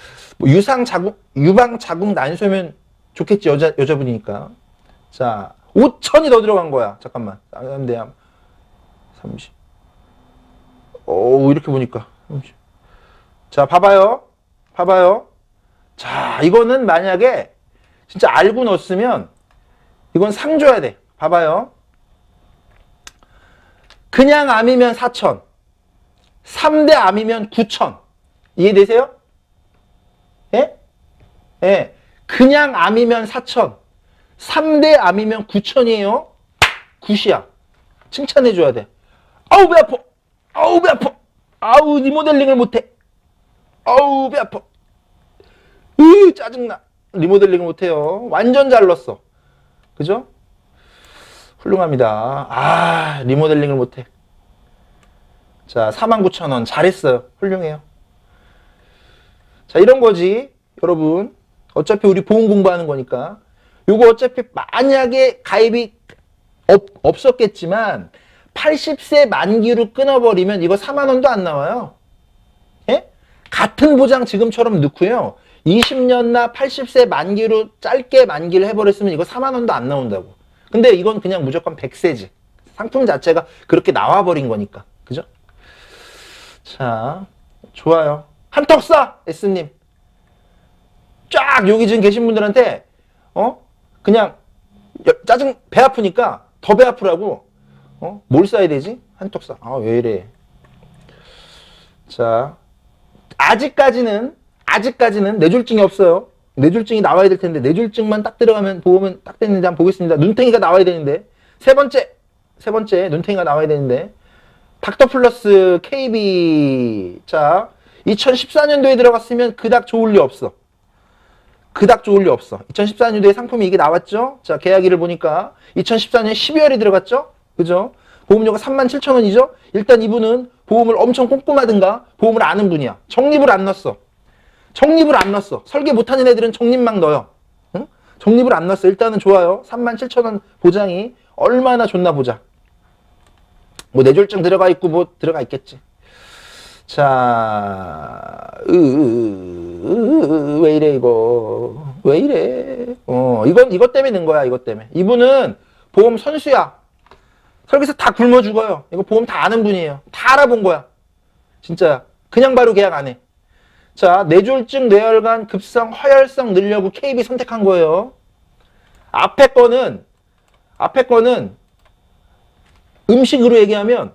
유방 자궁 난소면 좋겠지. 여자분이니까. 자, 5천이 더 들어간 거야. 잠깐만. 3대암 30. 이렇게 보니까 30. 자, 봐봐요. 자, 이거는 만약에 진짜 알고 넣었으면 이건 상 줘야 돼. 봐봐요. 그냥 암이면 4천, 3대 암이면 9천. 이해되세요? 예? 예. 그냥 암이면 4천, 3대 암이면 9천이에요. 굿이야. 칭찬해줘야 돼. 아우, 배 아파. 아우, 리모델링을 못해. 아우, 배 아파. 짜증나. 리모델링을 못해요. 완전 잘 넣었어. 그죠? 훌륭합니다. 리모델링을 못해. 자, 49,000원. 잘했어요. 훌륭해요. 자, 이런 거지. 여러분. 어차피 우리 보험 공부하는 거니까. 요거 어차피 만약에 가입이 없었겠지만 80세 만기로 끊어버리면 이거 4만원도 안 나와요. 예? 같은 보장 지금처럼 넣고요. 20년나 80세 만기로 짧게 만기를 해버렸으면 이거 4만원도 안 나온다고. 근데 이건 그냥 무조건 100세지. 상품 자체가 그렇게 나와버린 거니까. 그죠? 자, 좋아요. 한턱 쏴! S님. 쫙 여기 지금 계신 분들한테 그냥 배 아프니까 더 배 아프라고 뭘 써야 되지? 한턱 쏴. 왜 이래. 자, 아직까지는 뇌졸중이 없어요. 뇌졸중이 나와야 될 텐데 뇌졸중만 딱 들어가면 보험은 딱 됐는지 한번 보겠습니다. 눈탱이가 나와야 되는데 세 번째 눈탱이가 나와야 되는데 닥터플러스 KB. 자, 2014년도에 들어갔으면 그닥 좋을 리 없어. 2014년도에 상품이 이게 나왔죠? 자, 계약일을 보니까 2014년 12월에 들어갔죠? 그죠? 보험료가 37,000원이죠? 일단 이분은 보험을 엄청 꼼꼼하든가 보험을 아는 분이야. 적립을 안 넣었어. 설계 못하는 애들은 적립만 넣어요. 응? 적립을 안 넣었어. 일단은 좋아요. 37,000원 보장이 얼마나 좋나 보자. 뭐 뇌졸중 들어가 있고 뭐 들어가 있겠지. 자, 왜 이래 이거. 왜 이래. 이것 때문에 넣은 거야. 이것 때문에. 이분은 보험 선수야. 설계사 다 굶어 죽어요. 이거 보험 다 아는 분이에요. 다 알아본 거야. 진짜 그냥 바로 계약 안 해. 자, 뇌졸중, 뇌혈관, 급성, 허혈성 넣으려고 KB 선택한 거예요. 앞에 거는 음식으로 얘기하면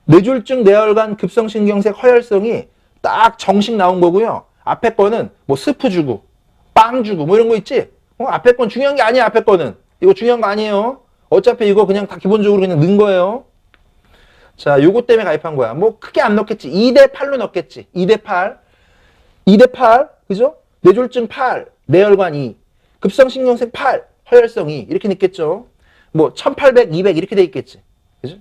뇌졸중, 뇌혈관, 급성신경색, 허혈성이 딱 정식 나온 거고요. 앞에 거는 뭐 스프 주고 빵 주고 뭐 이런 거 있지? 앞에 건 중요한 게 아니야. 앞에 거는 이거 중요한 거 아니에요. 어차피 이거 그냥 다 기본적으로 그냥 넣은 거예요. 자, 요거 때문에 가입한 거야. 뭐 크게 안 넣겠지. 2대8로 넣겠지. 2대8. 그죠? 뇌졸중 8, 뇌혈관 2, 급성신경색 8, 허혈성 2 이렇게 넣겠죠. 뭐 1800, 200 이렇게 돼 있겠지. 그죠?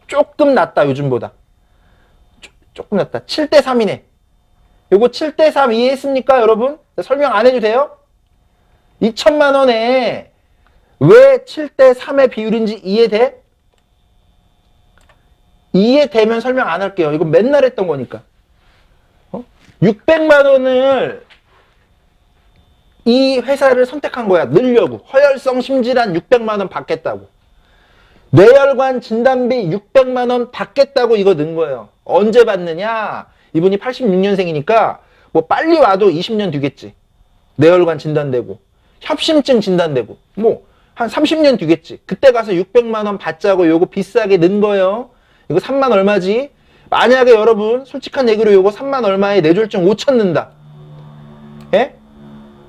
조금 낫다. 요즘보다. 조금 낫다. 7대3이네. 요거 7대3 이해했습니까, 여러분? 설명 안 해도 돼요? 2천만 원에 왜 7대3의 비율인지 이해돼? 이해되면 설명 안 할게요. 이거 맨날 했던 거니까. 600만 원을 이 회사를 선택한 거야. 넣으려고. 허혈성 심질환 600만 원 받겠다고. 뇌혈관 진단비 600만 원 받겠다고 이거 넣은 거예요. 언제 받느냐? 이분이 86년생이니까 뭐 빨리 와도 20년 뒤겠지. 뇌혈관 진단되고 협심증 진단되고 뭐 한 30년 뒤겠지. 그때 가서 600만 원 받자고 요거 비싸게 넣은 거예요. 이거 3만 얼마지? 만약에 여러분 솔직한 얘기로 요거 3만 얼마에 뇌졸중 5천 넣는다. 예?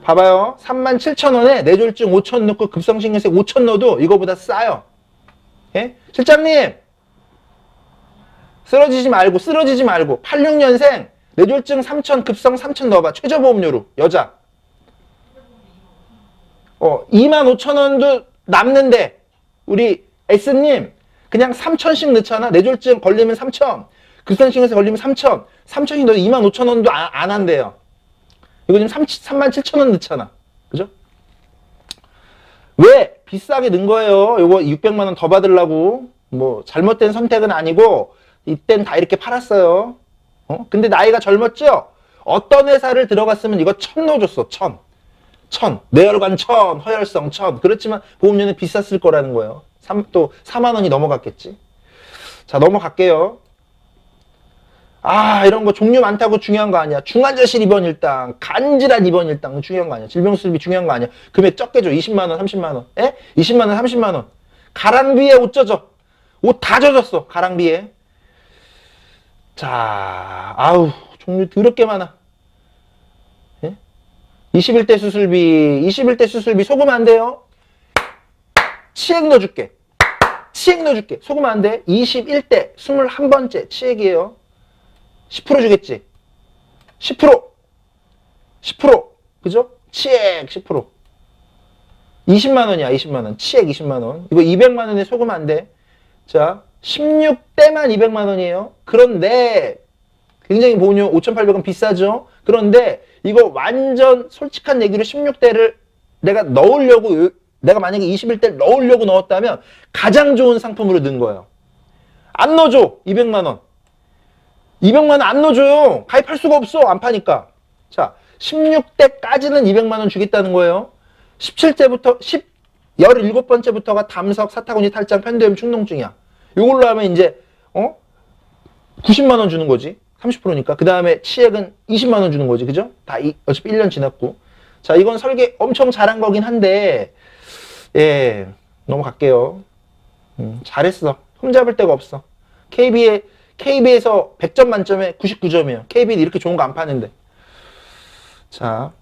봐봐요. 37,000원에 뇌졸중 5천 넣고 급성신경색 5천 넣어도 이거보다 싸요. 예? 실장님! 쓰러지지 말고 86년생 뇌졸중 3천 급성 3천 넣어봐. 최저보험료로 여자 25,000원도 남는데 우리 S님 그냥 3천씩 넣잖아. 뇌졸중 걸리면 3천, 급성신경색 걸리면 3천, 3천이 넣어도 25,000원도 안 한대요. 이거 지금 37,000원 넣잖아. 그죠? 왜? 비싸게 는 거예요. 요거 600만 원 더 받으려고. 뭐 잘못된 선택은 아니고 이땐 다 이렇게 팔았어요. 근데 나이가 젊었죠? 어떤 회사를 들어갔으면 이거 1000 넣어줬어. 1000. 1000. 뇌혈관 1000, 허혈성 1000. 그렇지만 보험료는 비쌌을 거라는 거예요. 또 4만 원이 넘어갔겠지. 자, 넘어갈게요. 아, 이런 거 종류 많다고 중요한 거 아니야. 중환자실 입원 일당, 간질환 입원 일당 중요한 거 아니야. 질병수술비 중요한 거 아니야. 금액 적게 줘. 20만 원, 30만 원. 에? 20만 원, 30만 원. 가랑비에 옷 젖어. 옷 다 젖었어. 가랑비에. 자, 아우, 종류 더럽게 많아. 예? 21대 수술비, 21대 수술비 속으면 안 돼요. 치액 넣어줄게. 치액 넣어줄게. 속으면 안 돼. 21대, 21번째 치액이에요. 10% 주겠지? 10%! 10%! 그죠? 치액 10%. 20만 원이야, 20만 원. 치액 20만 원. 이거 200만 원에 속으면 안 돼. 자, 16대만 200만 원이에요. 그런데 굉장히 보험료 5,800원 비싸죠? 그런데 이거 완전 솔직한 얘기로 16대를 내가 넣으려고, 내가 만약에 21대를 넣으려고 넣었다면 가장 좋은 상품으로 넣은 거예요. 안 넣어줘, 200만 원. 200만 원 안 넣어줘요. 가입할 수가 없어. 안 파니까. 자, 16대까지는 200만 원 주겠다는 거예요. 17대부터 17번째부터가 담석, 사타구니, 탈장, 편도염, 축농증이야. 이걸로 하면 이제 90만 원 주는 거지. 30%니까. 그 다음에 치액은 20만 원 주는 거지. 그죠? 다 어차피 1년 지났고. 자, 이건 설계 엄청 잘한 거긴 한데 예, 넘어갈게요. 잘했어. 흠잡을 데가 없어. KB에서 100점 만점에 99점이에요. KB는 이렇게 좋은 거 안 파는데. 자,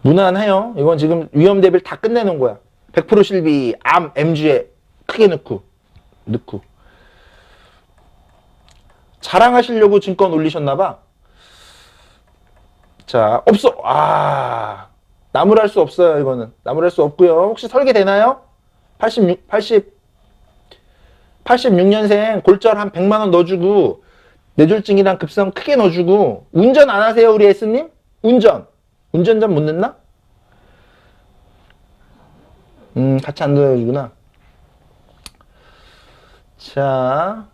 무난해요. 이건 지금 위험 대비를 다 끝내놓은 거야. 100% 실비, 암, MG에 크게 넣고. 자랑하시려고 증권 올리셨나봐. 자, 없어. 아, 나무랄 수 없어요, 이거는. 나무랄 수 없고요. 혹시 설계되나요? 86년생 골절 한 100만 원 넣어주고 뇌졸중이랑 급성 크게 넣어주고. 운전 안 하세요, 우리 S님? 운전자 못 넣나? 같이 안 넣어주구나. 자,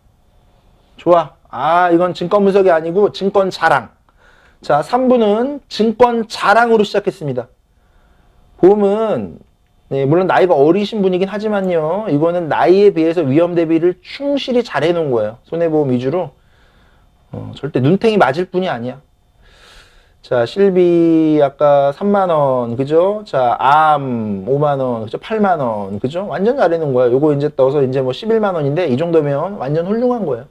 좋아. 아, 이건 증권 분석이 아니고 증권 자랑. 자, 3부는 증권 자랑으로 시작했습니다. 보험은 네, 물론 나이가 어리신 분이긴 하지만요. 이거는 나이에 비해서 위험 대비를 충실히 잘 해놓은 거예요. 손해보험 위주로. 절대 눈탱이 맞을 뿐이 아니야. 자, 실비 아까 3만원, 그죠? 자, 암 5만원, 그죠? 8만원, 그죠? 완전 잘 해놓은 거야. 요거 이제 떠서 이제 뭐 11만원인데 이 정도면 완전 훌륭한 거예요.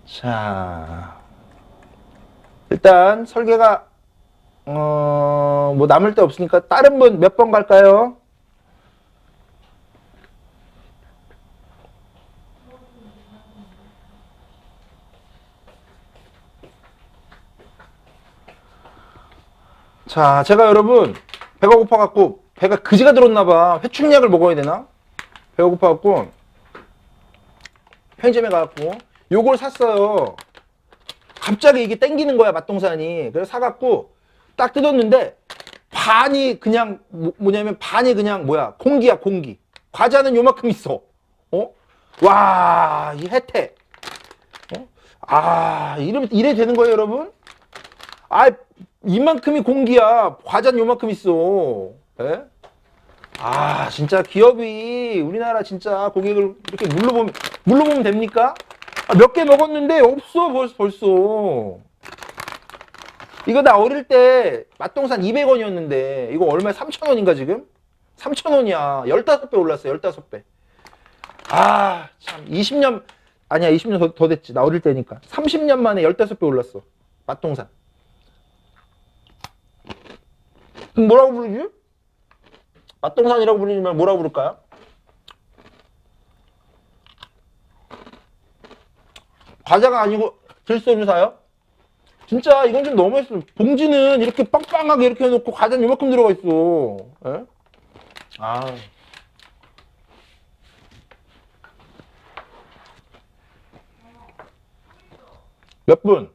자, 일단 설계가 뭐 남을 데 없으니까 다른 분 몇 번 갈까요? 자, 제가 여러분 배가 고파갖고 배가 그지가 들었나봐. 회충약을 먹어야 되나? 배가 고파갖고 편의점에 가갖고 요걸 샀어요. 갑자기 이게 땡기는 거야, 맛동산이. 그래서 사갖고 딱 뜯었는데 반이 그냥 뭐냐면 반이 그냥 공기야, 공기. 과자는 요만큼 있어. 와, 이 혜택. 아, 이래 되는 거예요, 여러분? 아, 이만큼이 공기야. 과자는 요만큼 있어. 예? 아, 진짜 기업이 우리나라 진짜 고객을 이렇게 물러보면 됩니까? 아, 몇 개 먹었는데 없어, 벌써. 이거 나 어릴 때 맛동산 200원이었는데 이거 얼마야? 3,000원인가 지금? 3,000원이야. 15배 올랐어, 15배. 아, 참. 20년, 아니야, 20년 더 됐지. 나 어릴 때니까. 30년 만에 15배 올랐어. 맛동산. 뭐라고 부르지? 맛동산이라고 부르지만 뭐라고 부를까요? 과자가 아니고 들소주사요? 진짜 이건 좀 너무했어. 봉지는 이렇게 빵빵하게 이렇게 해놓고 과자는 이만큼 들어가 있어. 에? 아. 몇 분?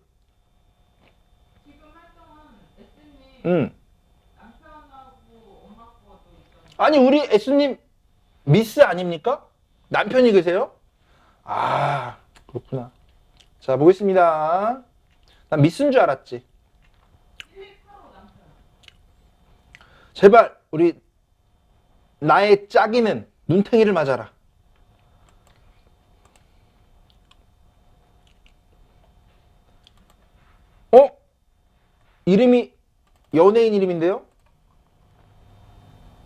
지금 활동은 S님 응. 남편하고 엄마 아니, 우리 S님 미스 아닙니까? 남편이 계세요? 아, 그렇구나. 자, 보겠습니다. 난 미스인 줄 알았지. 제발 우리 나의 짝이는 눈탱이를 맞아라. 어? 이름이 연예인 이름인데요?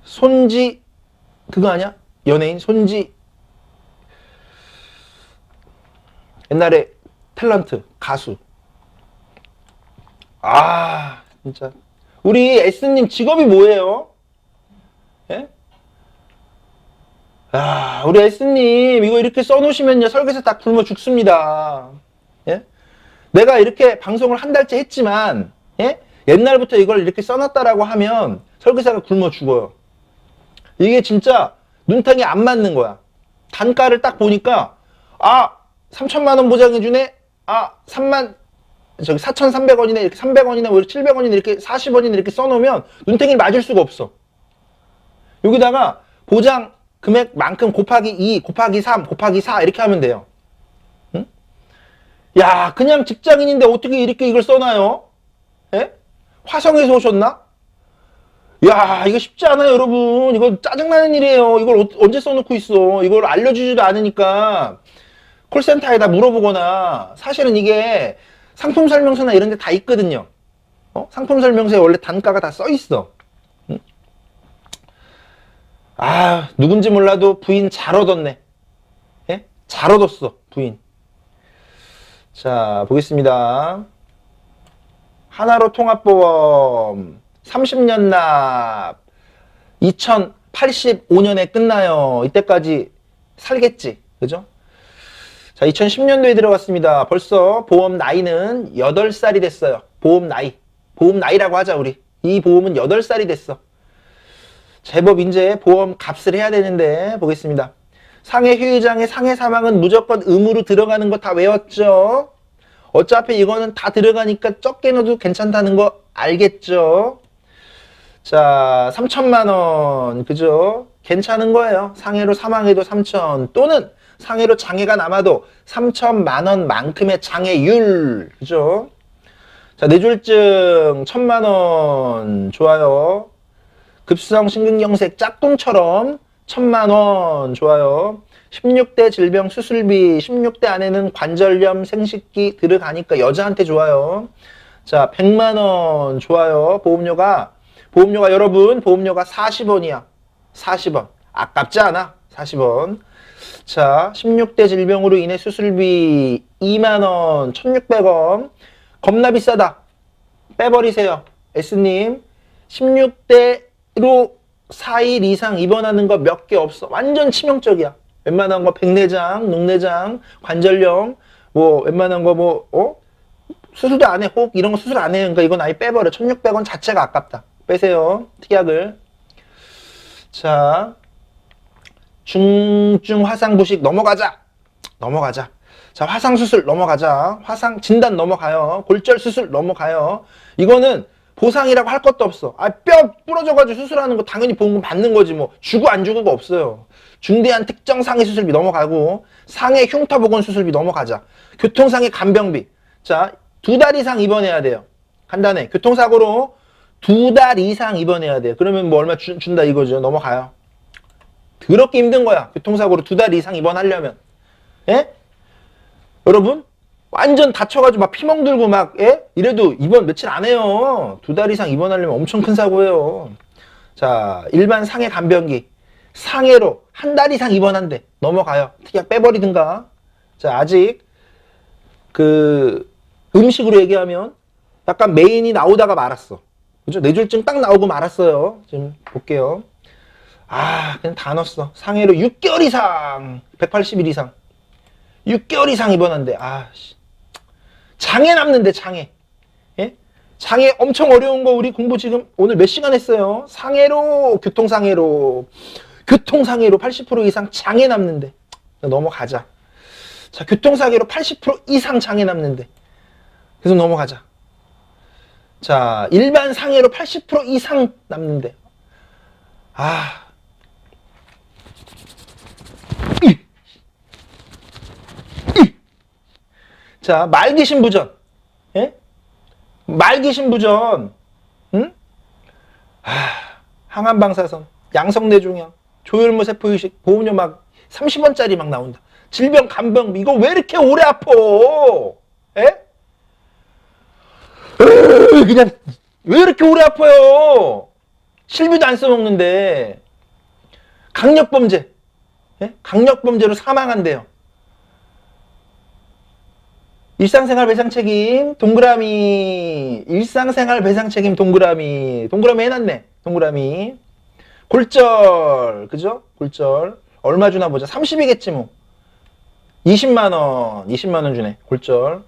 손지 그거 아니야? 연예인 손지 옛날에 탤런트 가수. 아 진짜 우리 S님 직업이 뭐예요? 예? 아 우리 S님 이거 이렇게 써놓으시면요 설계사 다 굶어 죽습니다. 예? 내가 이렇게 방송을 한 달째 했지만 예? 옛날부터 이걸 이렇게 써놨다라고 하면 설계사가 굶어 죽어요. 이게 진짜 눈탱이 안 맞는 거야. 단가를 딱 보니까 아 3천만 원 보장해주네. 아 4,300원이네 이렇게 300원이나 뭐 700원이나 이렇게 40원이나 이렇게 써놓으면 눈탱이를 맞을 수가 없어. 여기다가 보장 금액만큼 곱하기 2 곱하기 3 곱하기 4 이렇게 하면 돼요. 응? 야 그냥 직장인인데 어떻게 이렇게 이걸 써놔요? 예? 화성에서 오셨나? 야 이거 쉽지 않아요 여러분. 이거 짜증나는 일이에요. 이걸 언제 써놓고 있어. 이걸 알려주지도 않으니까 콜센터에다 물어보거나. 사실은 이게 상품 설명서나 이런 데 다 있거든요. 상품 설명서에 원래 단가가 다 써 있어. 응? 아 누군지 몰라도 부인 잘 얻었네. 예? 잘 얻었어 부인. 자 보겠습니다. 하나로 통합보험 30년 납 2085년에 끝나요. 이때까지 살겠지. 그죠? 자, 2010년도에 들어갔습니다. 벌써 보험 나이는 8살이 됐어요. 보험 나이. 보험 나이라고 하자, 우리. 이 보험은 8살이 됐어. 제법 이제 보험 값을 해야 되는데, 보겠습니다. 상해 휴유장애 상해 사망은 무조건 의무로 들어가는 거 다 외웠죠? 어차피 이거는 다 들어가니까 적게 넣어도 괜찮다는 거 알겠죠? 자, 3천만 원. 그죠? 괜찮은 거예요. 상해로 사망해도 3천. 또는 상해로 장애가 남아도 3천만 원만큼의 장애율. 그죠? 자, 뇌졸중 1,000만 원. 좋아요. 급성 심근경색 짝꿍처럼 1,000만 원. 좋아요. 16대 질병 수술비. 16대 안에는 관절염 생식기 들어가니까 여자한테 좋아요. 자, 100만 원. 좋아요. 보험료가 여러분, 보험료가 40원이야. 40원. 아깝지 않아? 40원. 자, 16대 질병으로 인해 수술비 2만원, 1,600원. 겁나 비싸다. 빼버리세요. S님, 16대로 4일 이상 입원하는 거 몇 개 없어. 완전 치명적이야. 웬만한 거 백내장, 녹내장, 관절염, 뭐, 웬만한 거 수술도 안 해. 혹 이런 거 수술 안 해. 그러니까 이건 아예 빼버려. 1,600원 자체가 아깝다. 빼세요. 특약을. 자, 중증 화상부식 넘어가자. 자, 화상수술 넘어가자. 화상 진단 넘어가요. 골절수술 넘어가요. 이거는 보상이라고 할 것도 없어. 아, 뼈 부러져가지고 수술하는 거 당연히 보험금 받는 거지 뭐. 주고 안 주고가 없어요. 중대한 특정 상해 수술비 넘어가고 상해 흉터보건 수술비 넘어가자. 교통상해 간병비. 자, 2달 이상 입원해야 돼요. 간단해. 교통사고로 2달 이상 입원해야 돼요. 그러면 뭐 얼마 준다 이거죠. 넘어가요. 더럽게 힘든 거야. 교통사고로 2달 이상 입원하려면. 예? 여러분? 완전 다쳐가지고 막 피멍 들고 막, 예? 이래도 입원 며칠 안 해요. 2달 이상 입원하려면 엄청 큰 사고예요. 자, 일반 상해 간병기. 상해로 1달 이상 입원한대. 넘어가요. 특약 빼버리든가. 자, 아직, 음식으로 얘기하면 약간 메인이 나오다가 말았어. 그죠? 뇌졸중 딱 나오고 말았어요. 지금 볼게요. 아, 그냥 다 넣었어. 상해로 6개월 이상, 180일 이상. 6개월 이상 입원한대. 아, 씨. 장애 남는데, 장애. 예? 장애 엄청 어려운 거 우리 공부 지금 오늘 몇 시간 했어요? 상해로, 교통상해로 80% 이상 장애 남는데. 넘어가자. 자, 교통사고로 80% 이상 장애 남는데. 그래서 넘어가자. 자, 일반 상해로 80% 이상 남는데. 아, 자, 말기신부전. 예? 말기신부전. 응? 항암방사선, 양성내종양, 조혈모세포이식, 보험료 막 30원짜리 막 나온다. 질병, 간병, 이거 왜 이렇게 오래 아파? 예? 그냥 왜 이렇게 오래 아파요? 실비도 안 써먹는데. 강력범죄. 예? 강력범죄로 사망한대요. 일상생활 배상 책임 동그라미. 일상생활 배상 책임 동그라미. 동그라미 해놨네. 동그라미. 골절. 그죠? 골절. 얼마 주나 보자. 30이겠지 뭐. 20만원. 20만원 주네. 골절.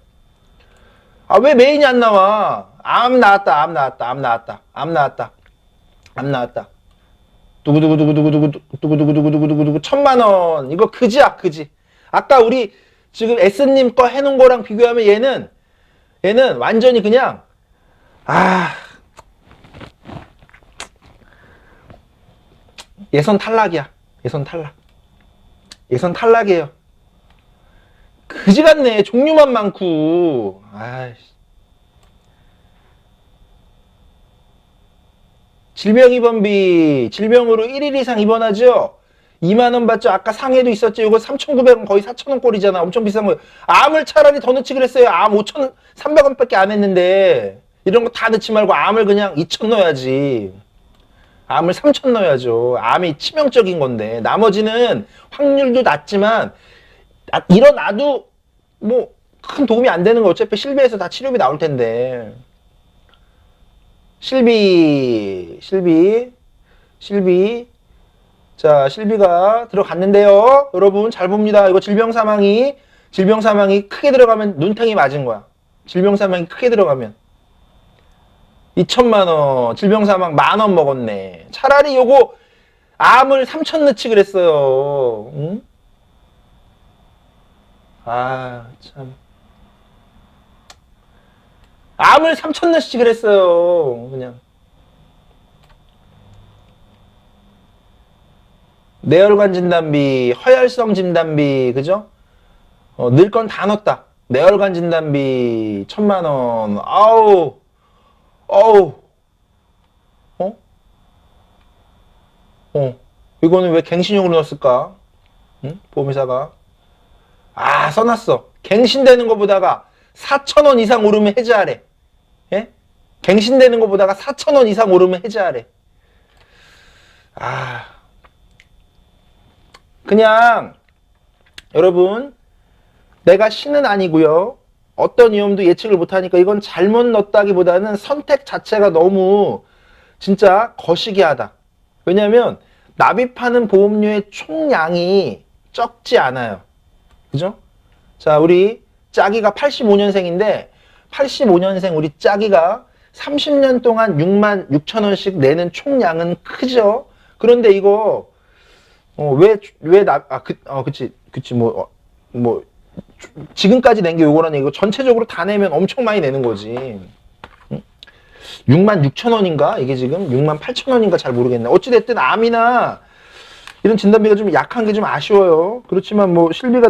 아, 왜 메인이 안 나와? 암 나왔다. 암 나왔다. 암 나왔다. 암 나왔다. 암 나왔다. 두구두구두구두구두구두구두구두구두구두구 1000만원. 이거 그지야, 그지. 아까 우리 지금 S님 거 해놓은 거랑 비교하면 얘는 완전히 그냥, 예선 탈락이야. 예선 탈락. 예선 탈락이에요. 그지 같네. 종류만 많고. 아이씨. 질병입원비. 질병으로 1일 이상 입원하죠? 2만원 받죠? 아까 상해도 있었죠? 이거 3,900원 거의 4,000원 꼴이잖아. 엄청 비싼 거예요. 암을 차라리 더 넣지 그랬어요. 암 5,300원 밖에 안 했는데. 이런 거 다 넣지 말고 암을 그냥 2,000 넣어야지. 암을 3,000 넣어야죠. 암이 치명적인 건데. 나머지는 확률도 낮지만, 일어나도 뭐 큰 도움이 안 되는 거 어차피 실비에서 다 치료비 나올 텐데. 실비. 자, 실비가 들어갔는데요. 여러분 잘 봅니다. 이거 질병사망이 크게 들어가면 눈탱이 맞은 거야. 질병사망이 크게 들어가면 2천만원. 질병사망 10,000원 먹었네. 차라리 요거 암을 3,000 넣지 그랬어요. 응? 아, 참. 암을 3,000 넣지 그랬어요. 그냥. 뇌혈관 진단비, 허혈성 진단비, 그죠? 넣을 건 다 넣었다. 뇌혈관 진단비, 1000만원. 아우. 이거는 왜 갱신용으로 넣었을까? 응? 보험회사가. 써놨어. 갱신되는 것보다가 4,000원 이상 오르면 해지하래. 예? 갱신되는 것보다가 4,000원 이상 오르면 해지하래. 그냥 여러분, 내가 신은 아니고요. 어떤 위험도 예측을 못하니까 이건 잘못 넣었다기보다는 선택 자체가 너무 진짜 거시기하다. 왜냐면 납입하는 보험료의 총량이 적지 않아요. 그죠? 자, 우리 짜기가 85년생인데 85년생 우리 짜기가 30년 동안 66,000원씩 내는 총량은 크죠? 그런데 이거 그치 지금까지 낸 게 요거라니. 이거 전체적으로 다 내면 엄청 많이 내는 거지. 66,000원인가? 이게 지금 68,000원인가 잘 모르겠네. 어찌됐든 암이나 이런 진단비가 좀 약한 게 좀 아쉬워요. 그렇지만 뭐 실비가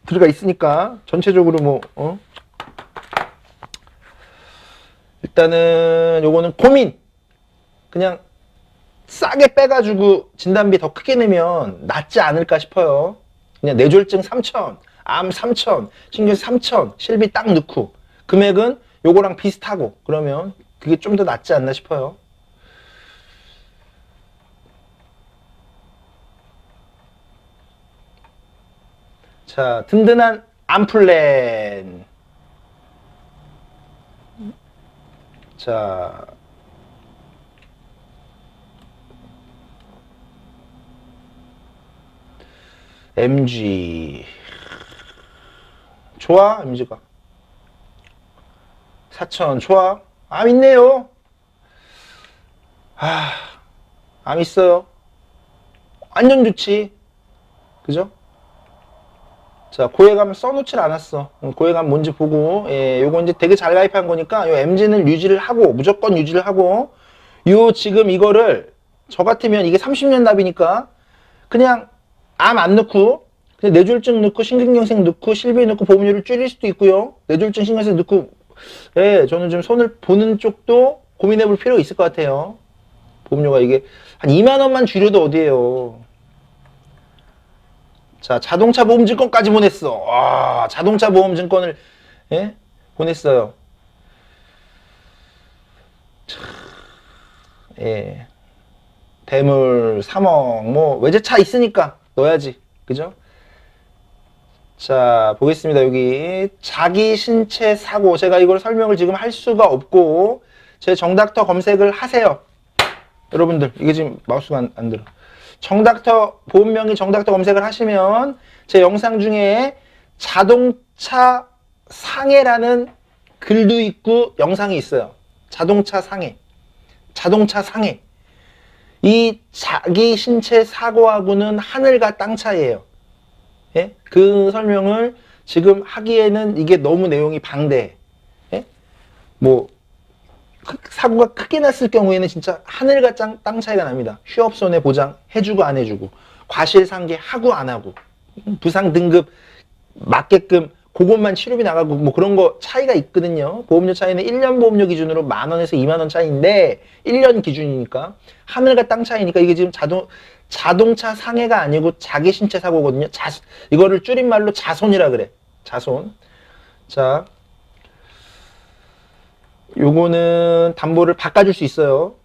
들어가 있으니까 전체적으로 일단은 요거는 고민. 그냥 싸게 빼가지고 진단비 더 크게 내면 낫지 않을까 싶어요. 그냥 뇌졸중 3,000, 암 3,000, 신경쇠 3,000, 실비 딱 넣고 금액은 요거랑 비슷하고 그러면 그게 좀 더 낫지 않나 싶어요. 자, 든든한 암플랜. 자, MG 좋아. MG가 4,000 좋아. 암 있네요. 암 있어요. 완전 좋지. 그죠? 자, 고액암 써놓질 않았어. 고액암 뭔지 보고, 요거 이제 되게 잘 가입한 거니까, 요 MG는 유지를 하고, 무조건 유지를 하고, 요 지금 이거를, 저 같으면 이게 30년 납이니까, 그냥 암 안 넣고, 그냥 뇌졸중 넣고 심근경색 넣고 실비 넣고 보험료를 줄일 수도 있고요. 뇌졸중 신경색 넣고 예, 저는 좀 손을 보는 쪽도 고민해 볼 필요가 있을 것 같아요. 보험료가 이게 한 2만 원만 줄여도 어디에요. 자, 자동차 보험증권까지 보냈어. 와, 자동차 보험증권을 예? 보냈어요. 예. 대물, 3억, 뭐 외제차 있으니까 넣어야지. 그죠? 자, 보겠습니다. 여기 자기 신체 사고. 제가 이걸 설명을 지금 할 수가 없고 제 정닥터 검색을 하세요. 여러분들, 이게 지금 마우스가 안 들어. 정닥터 보험명의 정닥터 검색을 하시면 제 영상 중에 자동차 상해라는 글도 있고 영상이 있어요. 자동차 상해. 자동차 상해. 이 자기 신체 사고하고는 하늘과 땅 차이예요. 예? 그 설명을 지금 하기에는 이게 너무 내용이 방대해. 예? 뭐 사고가 크게 났을 경우에는 진짜 하늘과 땅 차이가 납니다. 휴업손해 보장 해주고 안 해주고, 과실상계 하고 안 하고, 부상 등급 맞게끔 그것만 치료비 나가고 뭐 그런 거 차이가 있거든요. 보험료 차이는 1년 보험료 기준으로 10,000원에서 20,000원 차이인데 1년 기준이니까 하늘과 땅 차이니까 이게 지금 자동차 상해가 아니고 자기 신체 사고거든요. 이거를 줄임말로 자손이라 그래. 자손. 자, 요거는 담보를 바꿔줄 수 있어요.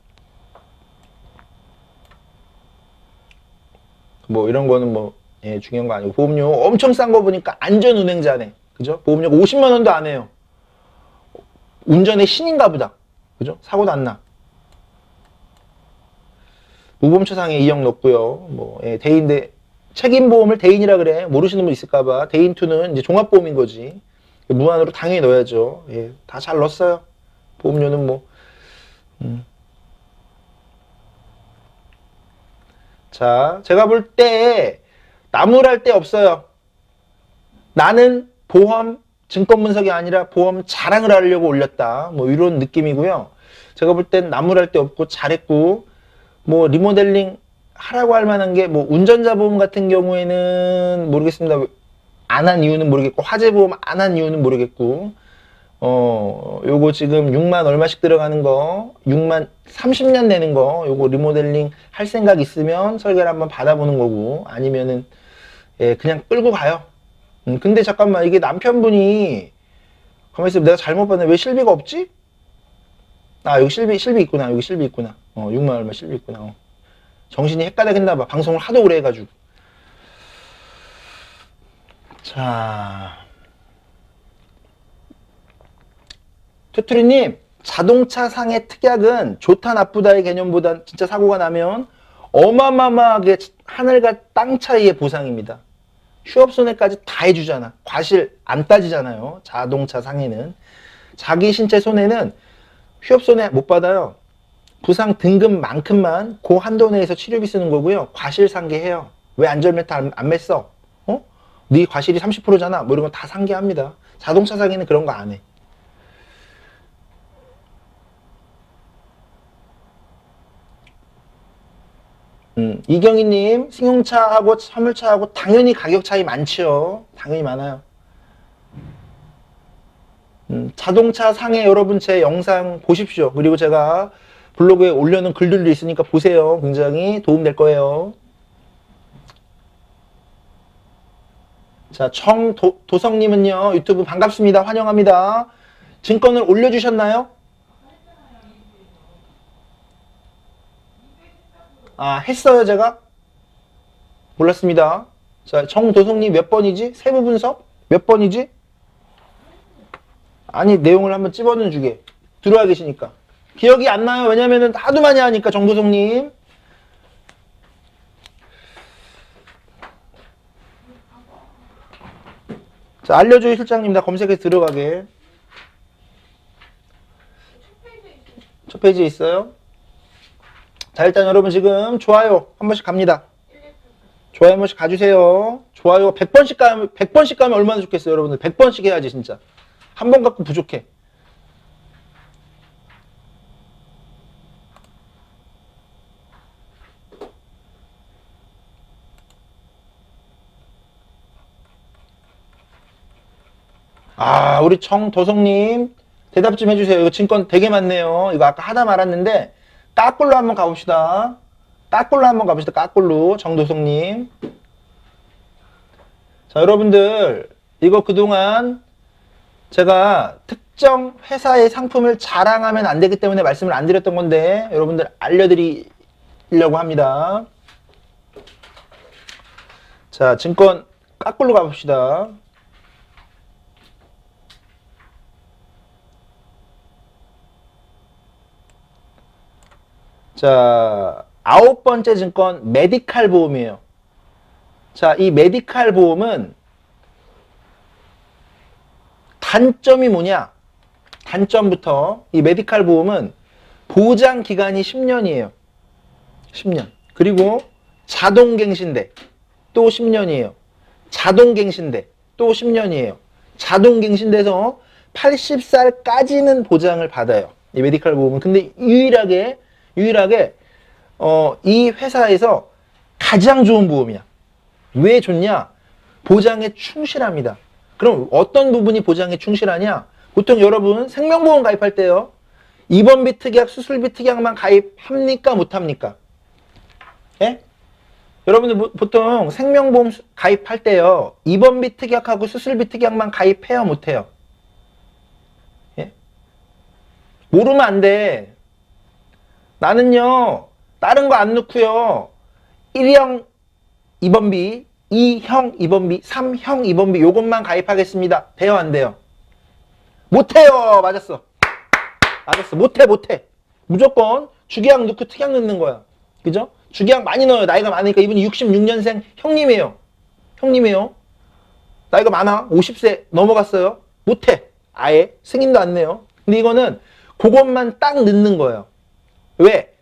뭐 이런 거는 뭐 예, 중요한 거 아니고 보험료 엄청 싼 거 보니까 안전운행자네. 그죠? 보험료가 50만 원도 안 해요. 운전의 신인가 보다. 그죠? 사고도 안 나. 무보험처상에 2억 넣고요. 뭐 예, 대인대 책임보험을 대인이라 그래. 모르시는 분 있을까봐. 대인2는 이제 종합보험인 거지. 무한으로 당연히 넣어야죠. 예, 다 잘 넣었어요. 보험료는 뭐. 자, 제가 볼 때 나무랄 데 없어요. 나는 보험 증권 분석이 아니라 보험 자랑을 하려고 올렸다. 뭐 이런 느낌이고요. 제가 볼 땐 나무랄 데 없고 잘했고, 뭐 리모델링 하라고 할 만한 게 뭐 운전자 보험 같은 경우에는 모르겠습니다. 안 한 이유는 모르겠고, 화재 보험 안 한 이유는 모르겠고, 요거 지금 6만 얼마씩 들어가는 거, 6만 30년 내는 거, 요거 리모델링 할 생각 있으면 설계를 한번 받아보는 거고, 아니면은, 예, 그냥 끌고 가요. 근데 잠깐만, 이게 남편분이, 가만히 있으면 내가 잘못 봤네. 왜 실비가 없지? 아, 여기 실비 있구나. 여기 실비 있구나. 6만 얼마 실비 있구나. 정신이 헷갈리겠나봐. 방송을 하도 오래 해가지고. 자. 투투리님, 자동차 상해 특약은 좋다 나쁘다의 개념보단 진짜 사고가 나면 어마어마하게 하늘과 땅 차이의 보상입니다. 휴업손해까지 다 해주잖아. 과실 안 따지잖아요. 자동차 상해는. 자기 신체 손해는 휴업손해 못 받아요. 부상 등급만큼만 그 한도 내에서 치료비 쓰는 거고요. 과실 상계해요. 왜 안전벨트 안 맸어? 네 과실이 30%잖아. 뭐 이런 거 다 상계합니다. 자동차 상해는 그런 거 안 해. 이경희님, 승용차하고 화물차하고 당연히 가격 차이 많죠. 당연히 많아요. 자동차 상해 여러분 제 영상 보십시오. 그리고 제가 블로그에 올려놓은 글들도 있으니까 보세요. 굉장히 도움될 거예요. 자, 청도성님은요, 유튜브 반갑습니다. 환영합니다. 증권을 올려주셨나요? 아, 했어요, 제가? 몰랐습니다. 자, 정도성님 몇 번이지? 세부 분석? 몇 번이지? 아니, 내용을 한번 찝어는 주게. 들어와 계시니까. 기억이 안 나요. 왜냐면은 하도 많이 하니까, 정도성님. 자, 알려줘요, 실장님. 나 검색해서 들어가게. 첫 페이지에 있어요. 자, 일단 여러분 지금 좋아요 한 번씩 갑니다. 좋아요 한 번씩 가주세요. 좋아요 100번씩 가면 얼마나 좋겠어요, 여러분들. 100번씩 해야지, 진짜. 한 번 갖고 부족해. 우리 정도성님 대답 좀 해주세요. 이거 증권 되게 많네요. 이거 아까 하다 말았는데 까꿀로 한번 가봅시다. 까꿀로 한번 가봅시다. 까꿀로. 정도성님. 자, 여러분들 이거 그동안 제가 특정 회사의 상품을 자랑하면 안 되기 때문에 말씀을 안 드렸던 건데 여러분들 알려드리려고 합니다. 자, 증권 까꿀로 가봅시다. 자, 9번째 증권 메디칼 보험이에요. 자, 이 메디칼 보험은 단점이 뭐냐? 단점부터 이 메디칼 보험은 보장 기간이 10년이에요. 10년. 그리고 자동갱신대 또 10년이에요. 자동갱신대 또 10년이에요. 자동갱신돼서 80살까지는 보장을 받아요. 이 메디칼 보험은. 근데 유일하게 이 회사에서 가장 좋은 보험이야. 왜 좋냐? 보장에 충실합니다. 그럼 어떤 부분이 보장에 충실하냐? 보통 여러분 생명보험 가입할 때요. 입원비 특약, 수술비 특약만 가입합니까? 못합니까? 예? 여러분들 보통 생명보험 가입할 때요. 입원비 특약하고 수술비 특약만 가입해요? 못해요? 예? 모르면 안 돼. 나는요. 다른 거 안 넣고요. 1형 입원비, 2형 입원비, 3형 입원비 요것만 가입하겠습니다. 돼요? 안 돼요? 못해요. 맞았어. 맞았어. 못해. 무조건 주기약 넣고 특약 넣는 거야. 그죠? 주기약 많이 넣어요. 나이가 많으니까. 이분이 66년생 형님이에요. 나이가 많아. 50세 넘어갔어요. 못해. 아예 승인도 안 내요. 근데 이거는 그것만 딱 넣는 거예요. 왜?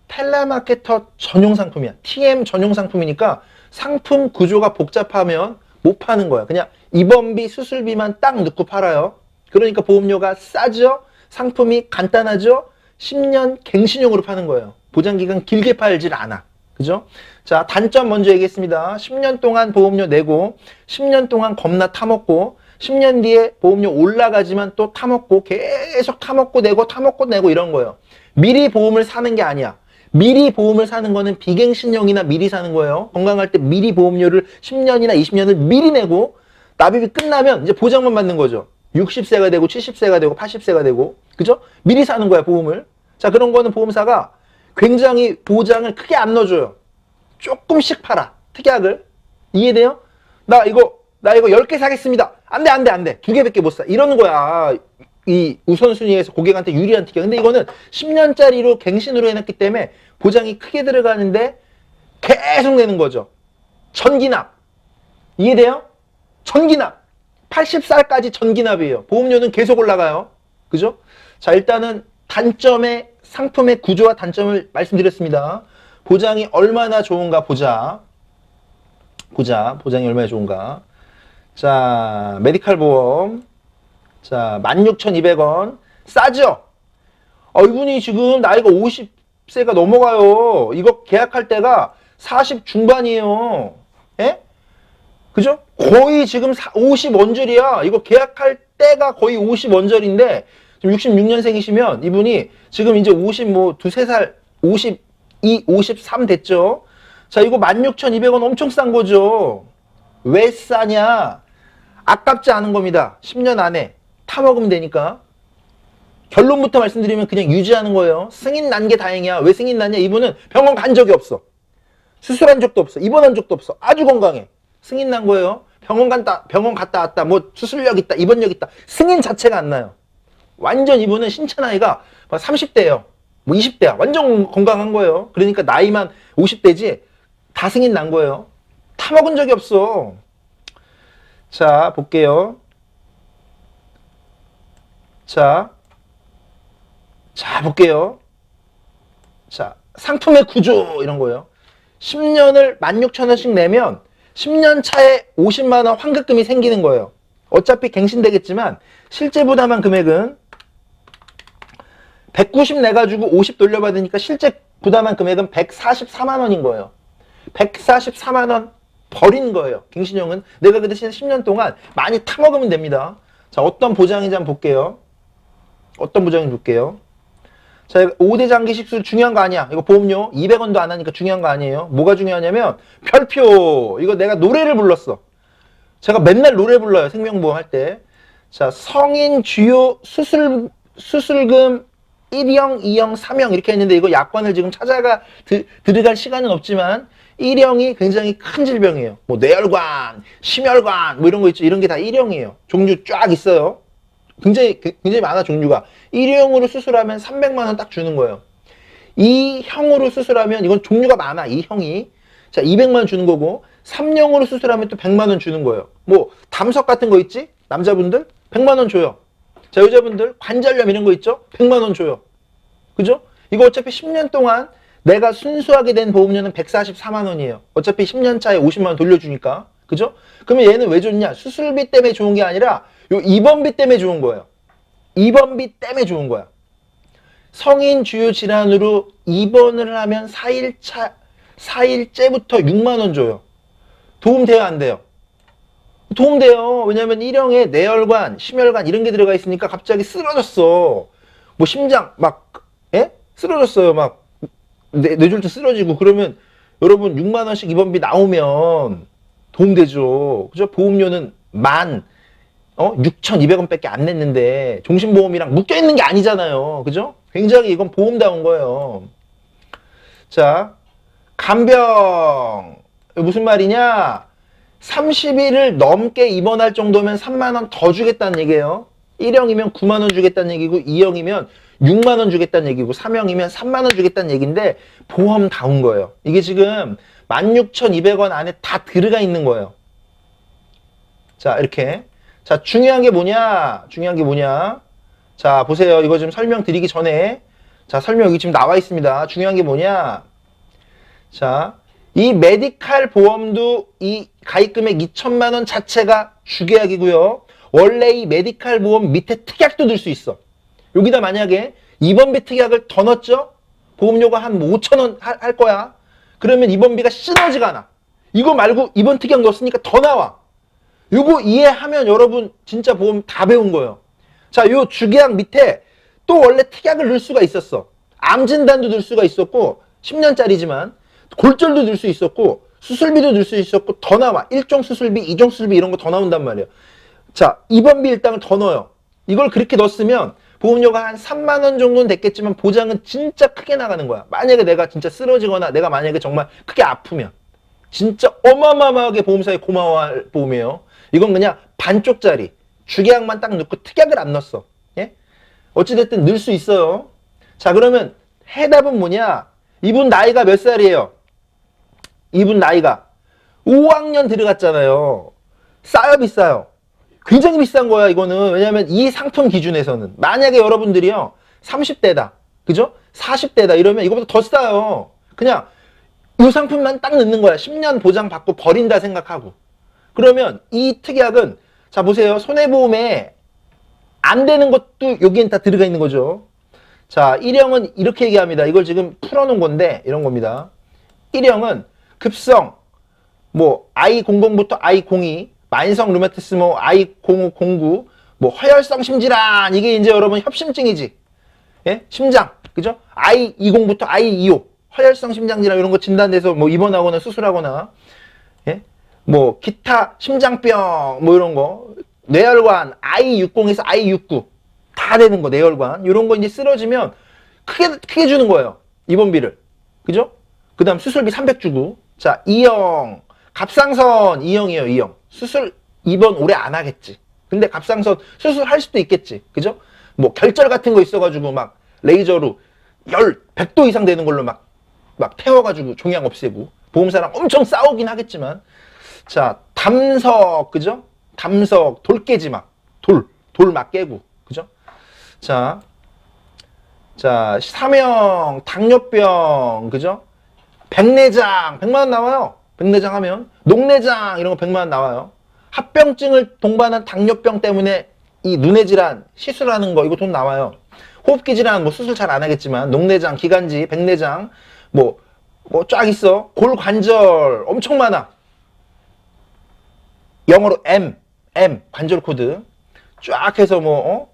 텔레마케터 전용 상품이야. TM 전용 상품이니까 상품 구조가 복잡하면 못 파는 거야. 그냥 입원비, 수술비만 딱 넣고 팔아요. 그러니까 보험료가 싸죠? 상품이 간단하죠? 10년 갱신용으로 파는 거예요. 보장기간 길게 팔질 않아. 그죠? 자, 단점 먼저 얘기했습니다. 10년 동안 보험료 내고 10년 동안 겁나 타먹고 10년 뒤에 보험료 올라가지만 또 타먹고 계속 타먹고 내고 이런 거예요. 미리 보험을 사는 게 아니야. 미리 보험을 사는 거는 비갱신형이나 미리 사는 거예요. 건강할 때 미리 보험료를 10년이나 20년을 미리 내고 납입이 끝나면 이제 보장만 받는 거죠. 60세가 되고 70세가 되고 80세가 되고 그죠? 미리 사는 거야 보험을. 자, 그런 거는 보험사가 굉장히 보장을 크게 안 넣어줘요. 조금씩 팔아. 특약을. 이해돼요? 나 이거 10개 사겠습니다. 안 돼. 2개밖에 못 사. 이러는 거야. 이 우선순위에서 고객한테 유리한 특약. 근데 이거는 10년짜리로 갱신으로 해놨기 때문에 보장이 크게 들어가는데 계속 내는 거죠. 전기납. 이해돼요? 전기납. 80살까지 전기납이에요. 보험료는 계속 올라가요. 그죠? 자, 일단은 단점의 상품의 구조와 단점을 말씀드렸습니다. 보장이 얼마나 좋은가 보자. 보장이 얼마나 좋은가. 자, 메디칼 보험. 자, 16,200원. 싸죠? 이분이 지금 나이가 50세가 넘어가요. 이거 계약할 때가 40 중반이에요. 예? 그죠? 거의 지금 50원절이야. 이거 계약할 때가 거의 50원절인데, 지금 66년생이시면 이분이 지금 이제 두세 살, 52, 53 됐죠? 자, 이거 16,200원 엄청 싼 거죠? 왜 싸냐? 아깝지 않은 겁니다. 10년 안에 타먹으면 되니까. 결론부터 말씀드리면 그냥 유지하는 거예요. 승인 난 게 다행이야. 왜 승인 났냐? 이분은 병원 간 적이 없어. 수술한 적도 없어. 입원한 적도 없어. 아주 건강해. 승인 난 거예요. 병원 갔다 왔다. 뭐 수술력 있다. 입원력 있다. 승인 자체가 안 나요. 완전 이분은 신체 나이가 30대예요. 뭐 20대야. 완전 건강한 거예요. 그러니까 나이만 50대지 다 승인 난 거예요. 타먹은 적이 없어. 자, 볼게요. 자, 볼게요. 자, 상품의 구조 이런 거예요. 10년을 16,000원씩 내면 10년 차에 50만 원 환급금이 생기는 거예요. 어차피 갱신되겠지만 실제 부담한 금액은 190 내가지고 50 돌려받으니까 실제 부담한 금액은 144만 원인 거예요. 144만 원 버린 거예요. 갱신형은 내가 그 대신에 10년 동안 많이 타먹으면 됩니다. 자, 어떤 보장인지 한번 볼게요. 어떤 보장인지 볼게요. 자, 5대 장기식 수술 중요한 거 아니야. 이거 보험료 200원도 안 하니까 중요한 거 아니에요. 뭐가 중요하냐면 별표. 이거 내가 노래를 불렀어. 제가 맨날 노래 불러요. 생명보험 할 때. 자, 성인 주요 수술금 1형, 2형, 3형 이렇게 했는데 이거 약관을 지금 찾아가 들어갈 시간은 없지만 1형이 굉장히 큰 질병이에요. 뭐 뇌혈관, 심혈관 뭐 이런 거 있죠. 이런 게 다 1형이에요. 종류 쫙 있어요. 굉장히 많아 종류가. 1형으로 수술하면 300만 원 딱 주는 거예요. 2형으로 수술하면 이건 종류가 많아. 2형이. 자, 200만 원 주는 거고 3형으로 수술하면 또 100만 원 주는 거예요. 뭐 담석 같은 거 있지? 남자분들 100만 원 줘요. 자, 여자분들 관절염 이런 거 있죠? 100만 원 줘요. 그죠? 이거 어차피 10년 동안 내가 순수하게 된 보험료는 144만 원이에요. 어차피 10년 차에 50만 원 돌려주니까. 그죠? 그러면 얘는 왜 좋냐? 수술비 때문에 좋은 게 아니라 요 입원비 때문에 좋은 거예요. 입원비 때문에 좋은 거야. 성인 주요 질환으로 입원을 하면 4일째부터 6만 원 줘요. 도움돼요, 안 돼요? 도움돼요. 왜냐면 1형에 뇌혈관, 심혈관 이런 게 들어가 있으니까 갑자기 쓰러졌어. 뭐 심장 막 쓰러졌어요. 막 뇌졸중 쓰러지고 그러면 여러분 6만 원씩 입원비 나오면 도움되죠. 그죠? 보험료는 6,200원밖에 안 냈는데 종신보험이랑 묶여있는 게 아니잖아요. 그죠? 굉장히 이건 보험다운 거예요. 자, 간병 무슨 말이냐? 30일을 넘게 입원할 정도면 3만 원 더 주겠다는 얘기예요. 1형이면 9만 원 주겠다는 얘기고 2형이면 6만 원 주겠다는 얘기고 3형이면 3만 원 주겠다는 얘기인데 보험다운 거예요. 이게 지금 16,200원 안에 다 들어가 있는 거예요. 자, 이렇게. 자, 중요한 게 뭐냐? 자, 보세요. 이거 지금 설명드리기 전에 자, 설명 여기 지금 나와 있습니다. 중요한 게 뭐냐? 자, 이 메디칼 보험도 이 가입금액 2천만 원 자체가 주계약이고요. 원래 이 메디칼 보험 밑에 특약도 들 수 있어. 여기다 만약에 입원비 특약을 더 넣었죠? 보험료가 한 5천 원 할 거야. 그러면 입원비가 시너지가 않아. 이거 말고 입원 특약 넣었으니까 더 나와. 요거 이해하면 여러분 진짜 보험 다 배운 거예요. 자, 요 주계약 밑에 또 원래 특약을 넣을 수가 있었어. 암 진단도 넣을 수가 있었고 10년짜리지만 골절도 넣을 수 있었고 수술비도 넣을 수 있었고 더 나와. 1종 수술비, 2종 수술비 이런 거 더 나온단 말이에요. 자, 입원비 일당을 더 넣어요. 이걸 그렇게 넣었으면 보험료가 한 3만 원 정도는 됐겠지만 보장은 진짜 크게 나가는 거야. 만약에 내가 진짜 쓰러지거나 내가 만약에 정말 크게 아프면 진짜 어마어마하게 보험사에 고마워할 보험이에요. 이건 그냥 반쪽짜리 주계약만 딱 넣고 특약을 안 넣었어. 예? 어찌됐든 넣을 수 있어요. 자, 그러면 해답은 뭐냐? 이분 나이가 몇 살이에요? 이분 나이가 5학년 들어갔잖아요. 싸요, 비싸요? 굉장히 비싼 거야, 이거는. 왜냐면 이 상품 기준에서는. 만약에 여러분들이요, 30대다. 그죠? 40대다. 이러면 이거보다 더 싸요. 그냥 이 상품만 딱 넣는 거야. 10년 보장 받고 버린다 생각하고. 그러면 이 특약은, 자, 보세요. 손해보험에 안 되는 것도 여기엔 다 들어가 있는 거죠. 자, 1형은 이렇게 얘기합니다. 이걸 지금 풀어놓은 건데, 이런 겁니다. 1형은 급성, 뭐, I00부터 I02, 만성 류마티스, 뭐, I05, 09, 뭐, 허혈성 심질환, 이게 이제 여러분 협심증이지. 예? 심장, 그죠? I20부터 I25, 허혈성 심장질환 이런 거 진단돼서 뭐, 입원하거나 수술하거나, 예? 뭐, 기타 심장병, 뭐, 이런 거, 뇌혈관, I60에서 I69, 다 되는 거, 뇌혈관. 이런 거 이제 쓰러지면 크게 주는 거예요. 입원비를. 그죠? 그 다음 수술비 300 주고. 자, 2형. 갑상선 2형이에요, 2형. 수술 입원 오래 안 하겠지. 근데 갑상선 수술할 수도 있겠지. 그죠? 뭐 결절 같은 거 있어가지고 막 레이저로 100도 이상 되는 걸로 막 태워가지고 종양 없애고. 보험사랑 엄청 싸우긴 하겠지만. 자, 담석, 그죠? 담석, 돌 깨지 막. 돌 막 깨고. 그죠? 자, 사명, 당뇨병, 그죠? 백내장, 100만 원 나와요. 백내장 하면. 녹내장, 이런 거 100만 원 나와요. 합병증을 동반한 당뇨병 때문에 이 눈의 질환, 시술하는 거, 이거 돈 나와요. 호흡기 질환, 뭐 수술 잘 안 하겠지만, 녹내장, 기관지, 백내장, 뭐 쫙 있어. 골관절, 엄청 많아. 영어로 M, 관절 코드. 쫙 해서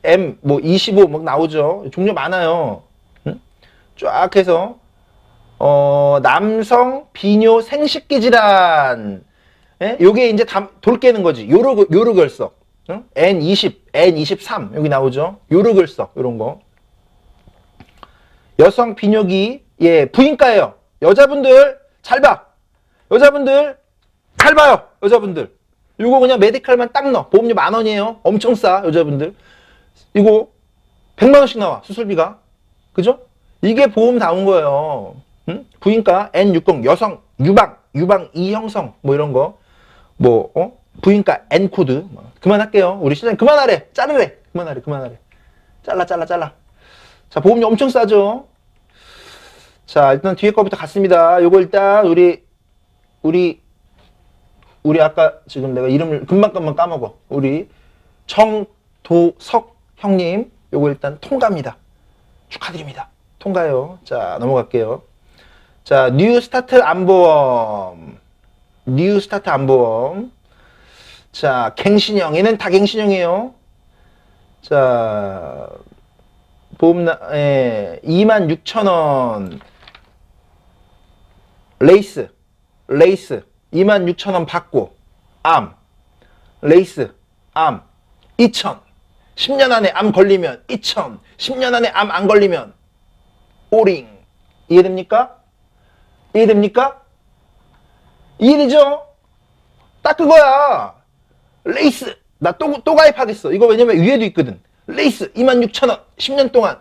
M, 25 막 나오죠. 종류 많아요. 응? 쫙 해서, 남성 비뇨 생식기 질환. 예? 요게 이제 돌 깨는 거지. 요르결석. 응? N20, N23. 여기 나오죠. 요르결석. 요런 거. 여성 비뇨기, 예, 부인과예요. 여자분들, 잘 봐. 여자분들, 잘 봐요. 여자분들. 요거 그냥 메디칼만 딱 넣어. 보험료 10,000원이에요. 엄청 싸, 여자분들. 이거 100만원씩 나와, 수술비가. 그죠? 이게 보험 나온 거예요. 응? 부인과 N60, 여성, 유방 2형성, 이런 거. 부인과 N코드. 그만할게요. 우리 시장님 그만하래. 자르래. 그만하래. 잘라. 자, 보험료 엄청 싸죠? 자, 일단 뒤에 거부터 갔습니다. 요거 일단, 우리 아까 지금 내가 이름을 금방 까먹어. 우리 정도석 형님, 요거 일단 통과입니다. 축하드립니다. 통과요. 자, 넘어갈게요. 자, 뉴스타트 안보험. 자, 갱신형. 얘는 다 갱신형이에요. 자, 보험, 26,000원. 레이스. 26,000원 받고. 레이스. 2,000. 10년 안에 암 걸리면 2,000. 10년 안에 암 안 걸리면 오링. 이해됩니까? 이해되죠? 딱 그거야. 레이스. 나 또 가입하겠어. 이거 왜냐면 위에도 있거든. 레이스 26,000원 10년 동안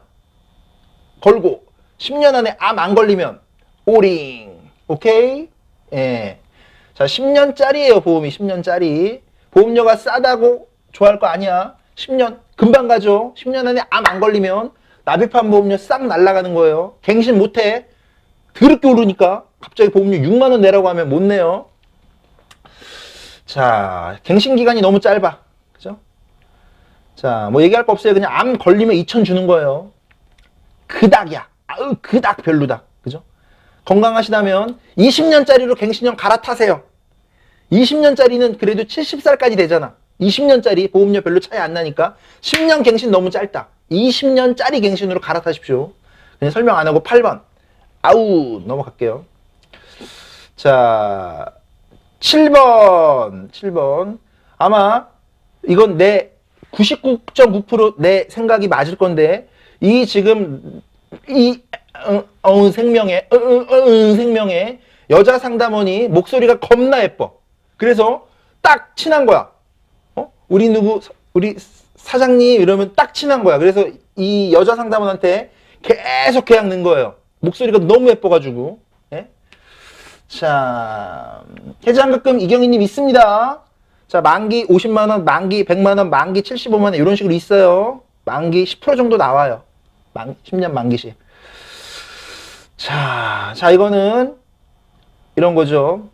걸고 10년 안에 암 안 걸리면 오링. 오케이? 예. 자, 10년짜리예요. 보험이 10년짜리. 보험료가 싸다고 좋아할 거 아니야. 10년 금방 가죠. 10년 안에 암 안 걸리면 납입한 보험료 싹 날라가는 거예요. 갱신 못해. 더럽게 오르니까 갑자기 보험료 6만 원 내라고 하면 못 내요. 자, 갱신 기간이 너무 짧아. 그죠? 자, 얘기할 거 없어요. 그냥 암 걸리면 2,000 주는 거예요. 그닥이야. 아우, 그닥 별로다. 그죠? 건강하시다면 20년짜리로 갱신형 갈아타세요. 20년짜리는 그래도 70살까지 되잖아. 20년짜리 보험료 별로 차이 안 나니까 10년 갱신 너무 짧다. 20년짜리 갱신으로 갈아타십시오. 그냥 설명 안 하고 8번. 아우, 넘어갈게요. 자, 7번. 아마 이건 내 99.9% 내 생각이 맞을 건데, 이 지금 생명의 여자 상담원이 목소리가 겁나 예뻐. 그래서 딱 친한 거야. 우리 사장님 이러면 딱 친한 거야. 그래서 이 여자 상담원한테 계속 계약 넣은 거예요. 목소리가 너무 예뻐가지고. 예? 자, 해지환급금 이경희님 있습니다. 자, 만기 50만원, 만기 100만원, 만기 75만원 이런 식으로 있어요. 만기 10% 정도 나와요. 10년 만기시. 자, 이거는 이런 거죠.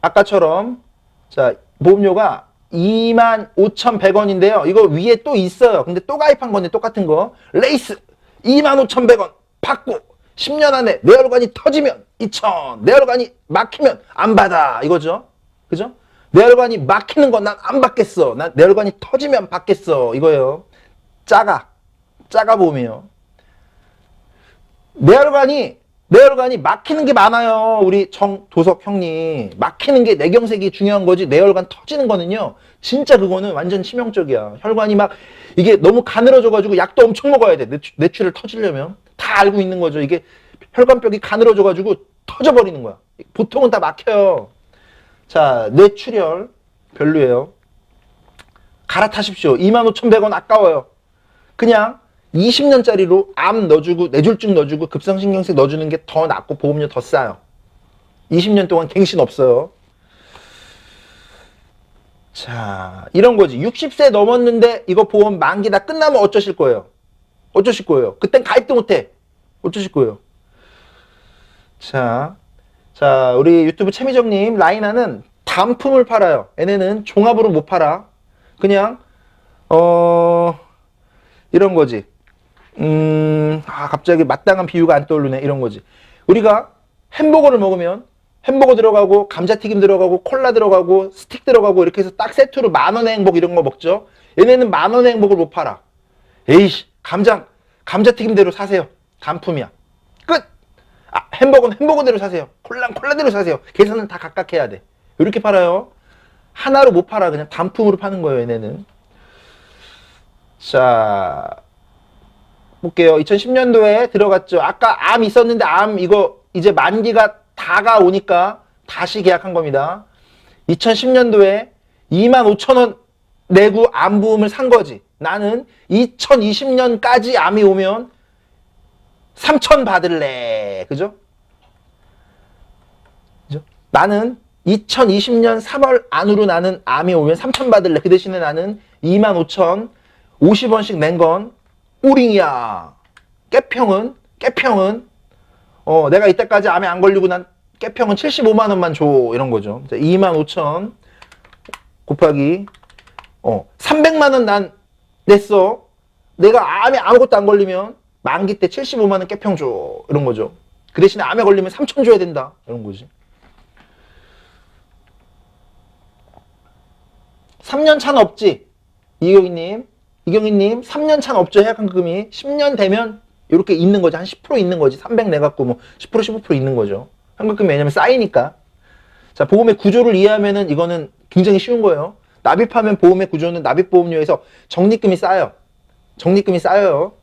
아까처럼 자, 보험료가 25,100원인데요. 이거 위에 또 있어요. 근데 또 가입한 건데 똑같은 거. 레이스 25,100원 받고 10년 안에 뇌혈관이 터지면 2,000. 뇌혈관이 막히면 안 받아. 이거죠. 그죠? 뇌혈관이 막히는 건 난 안 받겠어. 난 뇌혈관이 터지면 받겠어. 이거예요. 짜가 보험이에요. 뇌혈관이 막히는 게 많아요. 우리 정도석 형님. 막히는 게 뇌경색이 중요한 거지. 뇌혈관 터지는 거는요. 진짜 그거는 완전 치명적이야. 혈관이 막 이게 너무 가늘어져가지고 약도 엄청 먹어야 돼. 뇌출혈 터지려면. 다 알고 있는 거죠. 이게 혈관벽이 가늘어져가지고 터져버리는 거야. 보통은 다 막혀요. 자, 뇌출혈 별로예요. 갈아타십시오. 25,100원 아까워요. 그냥 20년짜리로 암 넣어주고 뇌졸중 넣어주고 급성신경색 넣어주는 게 더 낫고 보험료 더 싸요. 20년 동안 갱신 없어요. 자, 이런 거지. 60세 넘었는데 이거 보험 만기 다 끝나면 어쩌실 거예요? 그땐 가입도 못해. 어쩌실 거예요? 자, 우리 유튜브 최미정님, 라이나는 단품을 팔아요. 얘네는 종합으로 못 팔아. 그냥 이런 거지. 갑자기 마땅한 비유가 안 떠오르네. 이런 거지. 우리가 햄버거를 먹으면 햄버거 들어가고 감자튀김 들어가고 콜라 들어가고 스틱 들어가고 이렇게 해서 딱 세트로 10,000원의 행복 이런 거 먹죠. 얘네는 10,000원의 행복을 못 팔아. 에이씨, 감자튀김대로 사세요. 단품이야. 끝! 아, 햄버거는 햄버거대로 사세요. 콜라는 콜라대로 사세요. 계산은 다 각각 해야 돼. 이렇게 팔아요. 하나로 못 팔아. 그냥 단품으로 파는 거예요, 얘네는. 자, 볼게요. 2010년도에 들어갔죠. 아까 암 있었는데 암 이거 이제 만기가 다가오니까 다시 계약한 겁니다. 2010년도에 25,000원 내고 암보험을 산 거지. 나는 2020년까지 암이 오면 3,000 받을래. 그죠? 그죠? 나는 2020년 3월 안으로 나는 암이 오면 3,000 받을래. 그 대신에 나는 25,000 50원씩 낸 건 우링이야. 깨평은 내가 이때까지 암에 안 걸리고 난 깨평은 75만 원만 줘. 이런 거죠. 25,000 곱하기 300만 원 난 냈어. 내가 암에 아무것도 안 걸리면 만기 때 75만 원 깨평 줘. 이런 거죠. 그 대신에 암에 걸리면 3,000 줘야 된다. 이런 거지. 3년 차는 없지. 이경희님 3년 차는 없죠. 해약환급금이 10년 되면 이렇게 있는 거지. 한 10% 있는 거지. 300 내갖고 뭐 10% 15% 있는 거죠. 환급금이 왜냐면 쌓이니까. 자, 보험의 구조를 이해하면은 이거는 굉장히 쉬운 거예요. 납입하면 보험의 구조는 납입보험료에서 적립금이 쌓여요. 적립금이 쌓여요.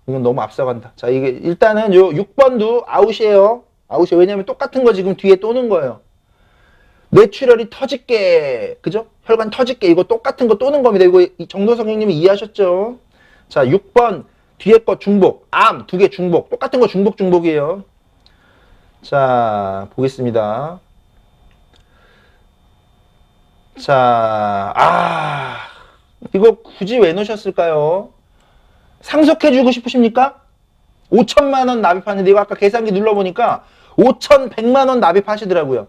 이건 너무 앞서간다. 자, 이게 일단은 요 6번도 아웃이에요. 아웃이에요. 왜냐면 똑같은 거 지금 뒤에 또 넣은 거예요. 뇌출혈이 터질게, 그죠? 혈관 터질게, 이거 똑같은 거 또 넣은 겁니다. 이거 정도석 형님이 이해하셨죠? 자, 6번 뒤에 거 중복, 암 2개 중복, 똑같은 거 중복이에요. 자, 보겠습니다. 자, 이거 굳이 왜 넣으셨을까요? 상속해주고 싶으십니까? 5천만 원 납입하는데 이거 아까 계산기 눌러보니까 5,100만 원 납입하시더라고요.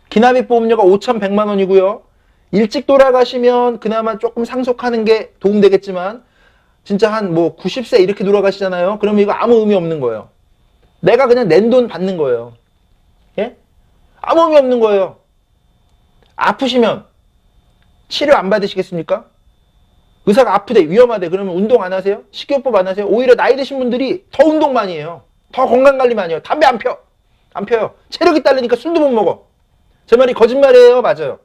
기납입보험료가 5,100만 원이고요. 일찍 돌아가시면 그나마 조금 상속하는 게 도움되겠지만 진짜 한 뭐 90세 이렇게 돌아가시잖아요. 그러면 이거 아무 의미 없는 거예요. 내가 그냥 낸 돈 받는 거예요. 예? 아무 의미 없는 거예요. 아프시면 치료 안 받으시겠습니까? 의사가 아프대, 위험하대, 그러면 운동 안 하세요? 식이요법 안 하세요? 오히려 나이 드신 분들이 더 운동 많이 해요. 더 건강관리 많이 해요. 담배 안 펴요. 체력이 딸리니까 술도 못 먹어. 제 말이 거짓말이에요? 맞아요.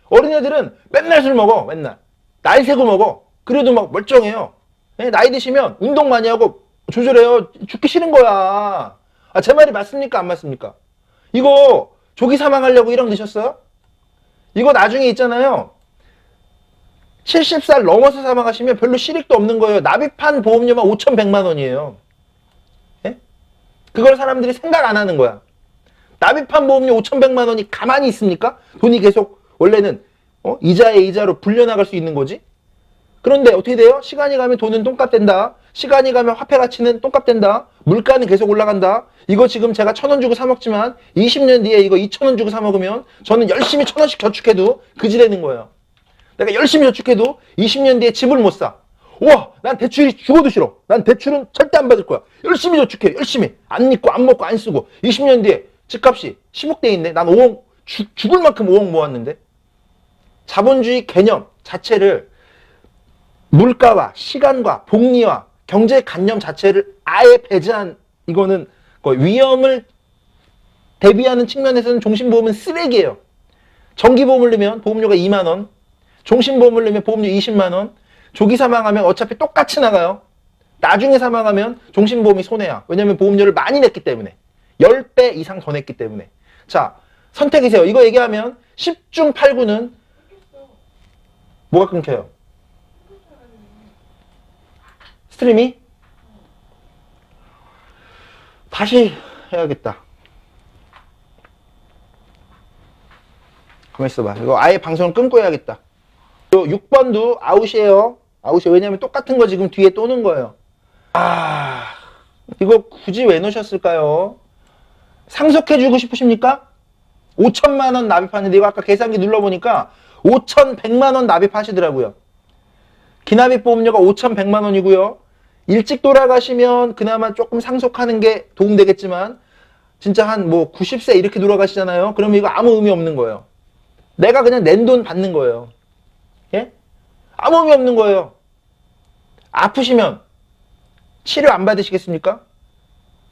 어린애들은 맨날 술 먹어. 맨날. 날 새고 먹어. 그래도 막 멀쩡해요. 네? 나이 드시면 운동 많이 하고 조절해요. 죽기 싫은 거야. 제 말이 맞습니까? 안 맞습니까? 이거 조기 사망하려고 1억 드셨어요? 이거 나중에 있잖아요. 70살 넘어서 사망하시면 별로 실익도 없는 거예요. 납입한 보험료만 5,100만 원이에요. 예? 그걸 사람들이 생각 안 하는 거야. 납입한 보험료 5,100만 원이 가만히 있습니까? 돈이 계속 원래는 이자에 이자로 불려나갈 수 있는 거지. 그런데 어떻게 돼요? 시간이 가면 돈은 똥값 된다. 시간이 가면 화폐 가치는 똥값 된다. 물가는 계속 올라간다. 이거 지금 제가 1,000원 주고 사 먹지만 20년 뒤에 이거 2,000원 주고 사 먹으면 저는 열심히 1,000원씩 저축해도 그지 되는 거예요. 내가 열심히 저축해도 20년 뒤에 집을 못 사. 우와, 난 대출이 죽어도 싫어. 난 대출은 절대 안 받을 거야. 열심히 저축해. 열심히. 안 믿고 안 먹고 안 쓰고 20년 뒤에 집값이 10억 대 있네. 난 5억 죽을 만큼 5억 모았는데. 자본주의 개념 자체를 물가와 시간과 복리와 경제관념 자체를 아예 배제한, 이거는 위험을 대비하는 측면에서는 종신보험은 쓰레기예요. 정기보험을 넣으면 보험료가 2만 원, 종신보험을 넣으면 보험료 20만 원, 조기 사망하면 어차피 똑같이 나가요. 나중에 사망하면 종신보험이 손해야. 왜냐면 보험료를 많이 냈기 때문에. 10배 이상 더 냈기 때문에. 자, 선택이세요. 이거 얘기하면 10중 8구는 뭐가 끊겨요? 스트리밍? 다시 해야겠다. 가만 있어봐. 이거 아예 방송을 끊고 해야겠다. 6번도 아웃이에요. 아웃이에요. 왜냐면 똑같은 거 지금 뒤에 또 넣은 거예요. 이거 굳이 왜 넣으셨을까요? 상속해주고 싶으십니까? 5천만 원 납입하는데 이거 아까 계산기 눌러보니까 5,100만 원 납입하시더라고요. 기납입보험료가 5,100만 원이고요. 일찍 돌아가시면 그나마 조금 상속하는 게 도움되겠지만 진짜 한 뭐 90세 이렇게 돌아가시잖아요. 그러면 이거 아무 의미 없는 거예요. 내가 그냥 낸 돈 받는 거예요. 예? 아무 의미 없는 거예요. 아프시면 치료 안 받으시겠습니까?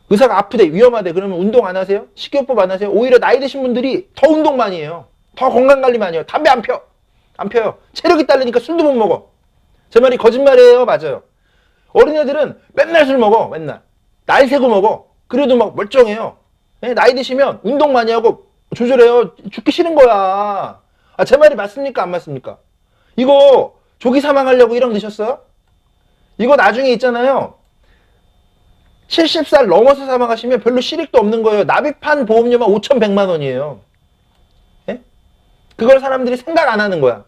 의사가 아프대, 위험하대, 그러면 운동 안 하세요? 식이요법 안 하세요? 오히려 나이 드신 분들이 더 운동 많이 해요. 더 건강관리 많이 해요. 담배 안 펴. 안 펴요. 체력이 딸리니까 술도 못 먹어. 제 말이 거짓말이에요? 맞아요. 어린애들은 맨날 술 먹어. 맨날. 날 새고 먹어. 그래도 막 멀쩡해요. 예? 나이 드시면 운동 많이 하고 조절해요. 죽기 싫은 거야. 아, 제 말이 맞습니까? 안 맞습니까? 이거 조기 사망하려고 1억 넣으셨어요? 이거 나중에 있잖아요. 70살 넘어서 사망하시면 별로 실익도 없는 거예요. 납입한 보험료만 5,100만 원이에요. 예? 그걸 사람들이 생각 안 하는 거야.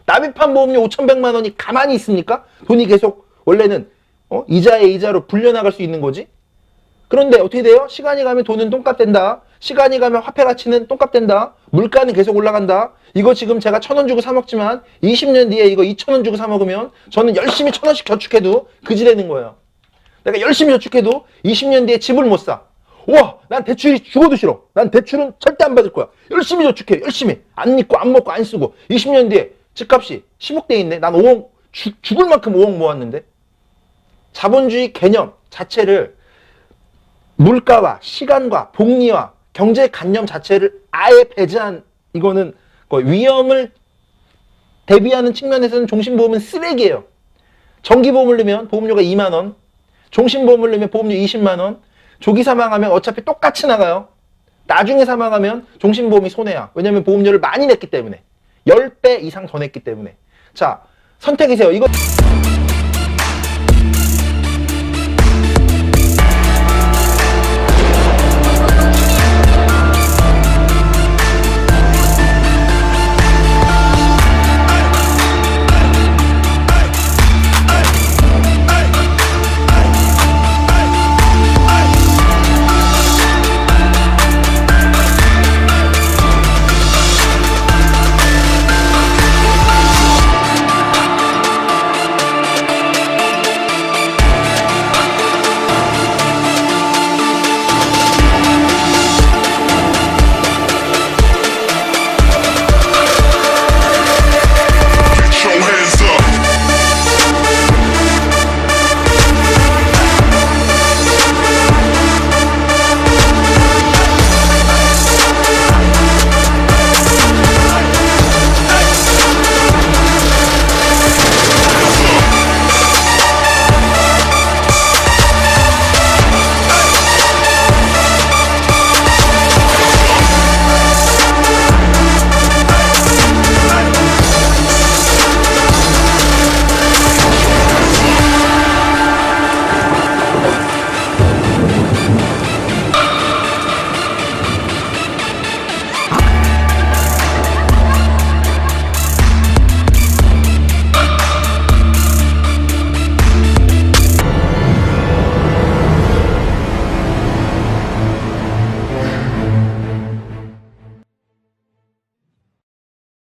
납입한 보험료 5,100만 원이 가만히 있습니까? 돈이 계속 원래는 이자에 이자로 불려나갈 수 있는 거지. 그런데 어떻게 돼요? 시간이 가면 돈은 똥값 된다. 시간이 가면 화폐 가치는 똥값 된다. 물가는 계속 올라간다. 이거 지금 제가 1,000원 주고 사 먹지만 20년 뒤에 이거 2,000원 주고 사 먹으면 저는 열심히 1,000원씩 저축해도 그지 되는 거예요. 내가 열심히 저축해도 20년 뒤에 집을 못 사. 우와, 난 대출이 죽어도 싫어. 난 대출은 절대 안 받을 거야. 열심히 저축해. 열심히. 안 믿고 안 먹고 안 쓰고 20년 뒤에 집값이 10억대 있네. 난 5억 죽을 만큼 5억 모았는데. 자본주의 개념 자체를 물가와 시간과 복리와 경제 관념 자체를 아예 배제한, 이거는 위험을 대비하는 측면에서는 종신보험은 쓰레기예요. 정기보험을 넣으면 보험료가 2만 원, 종신보험을 넣으면 보험료 20만 원, 조기 사망하면 어차피 똑같이 나가요. 나중에 사망하면 종신보험이 손해야. 왜냐면 보험료를 많이 냈기 때문에. 10배 이상 더 냈기 때문에. 자, 선택이세요. 이거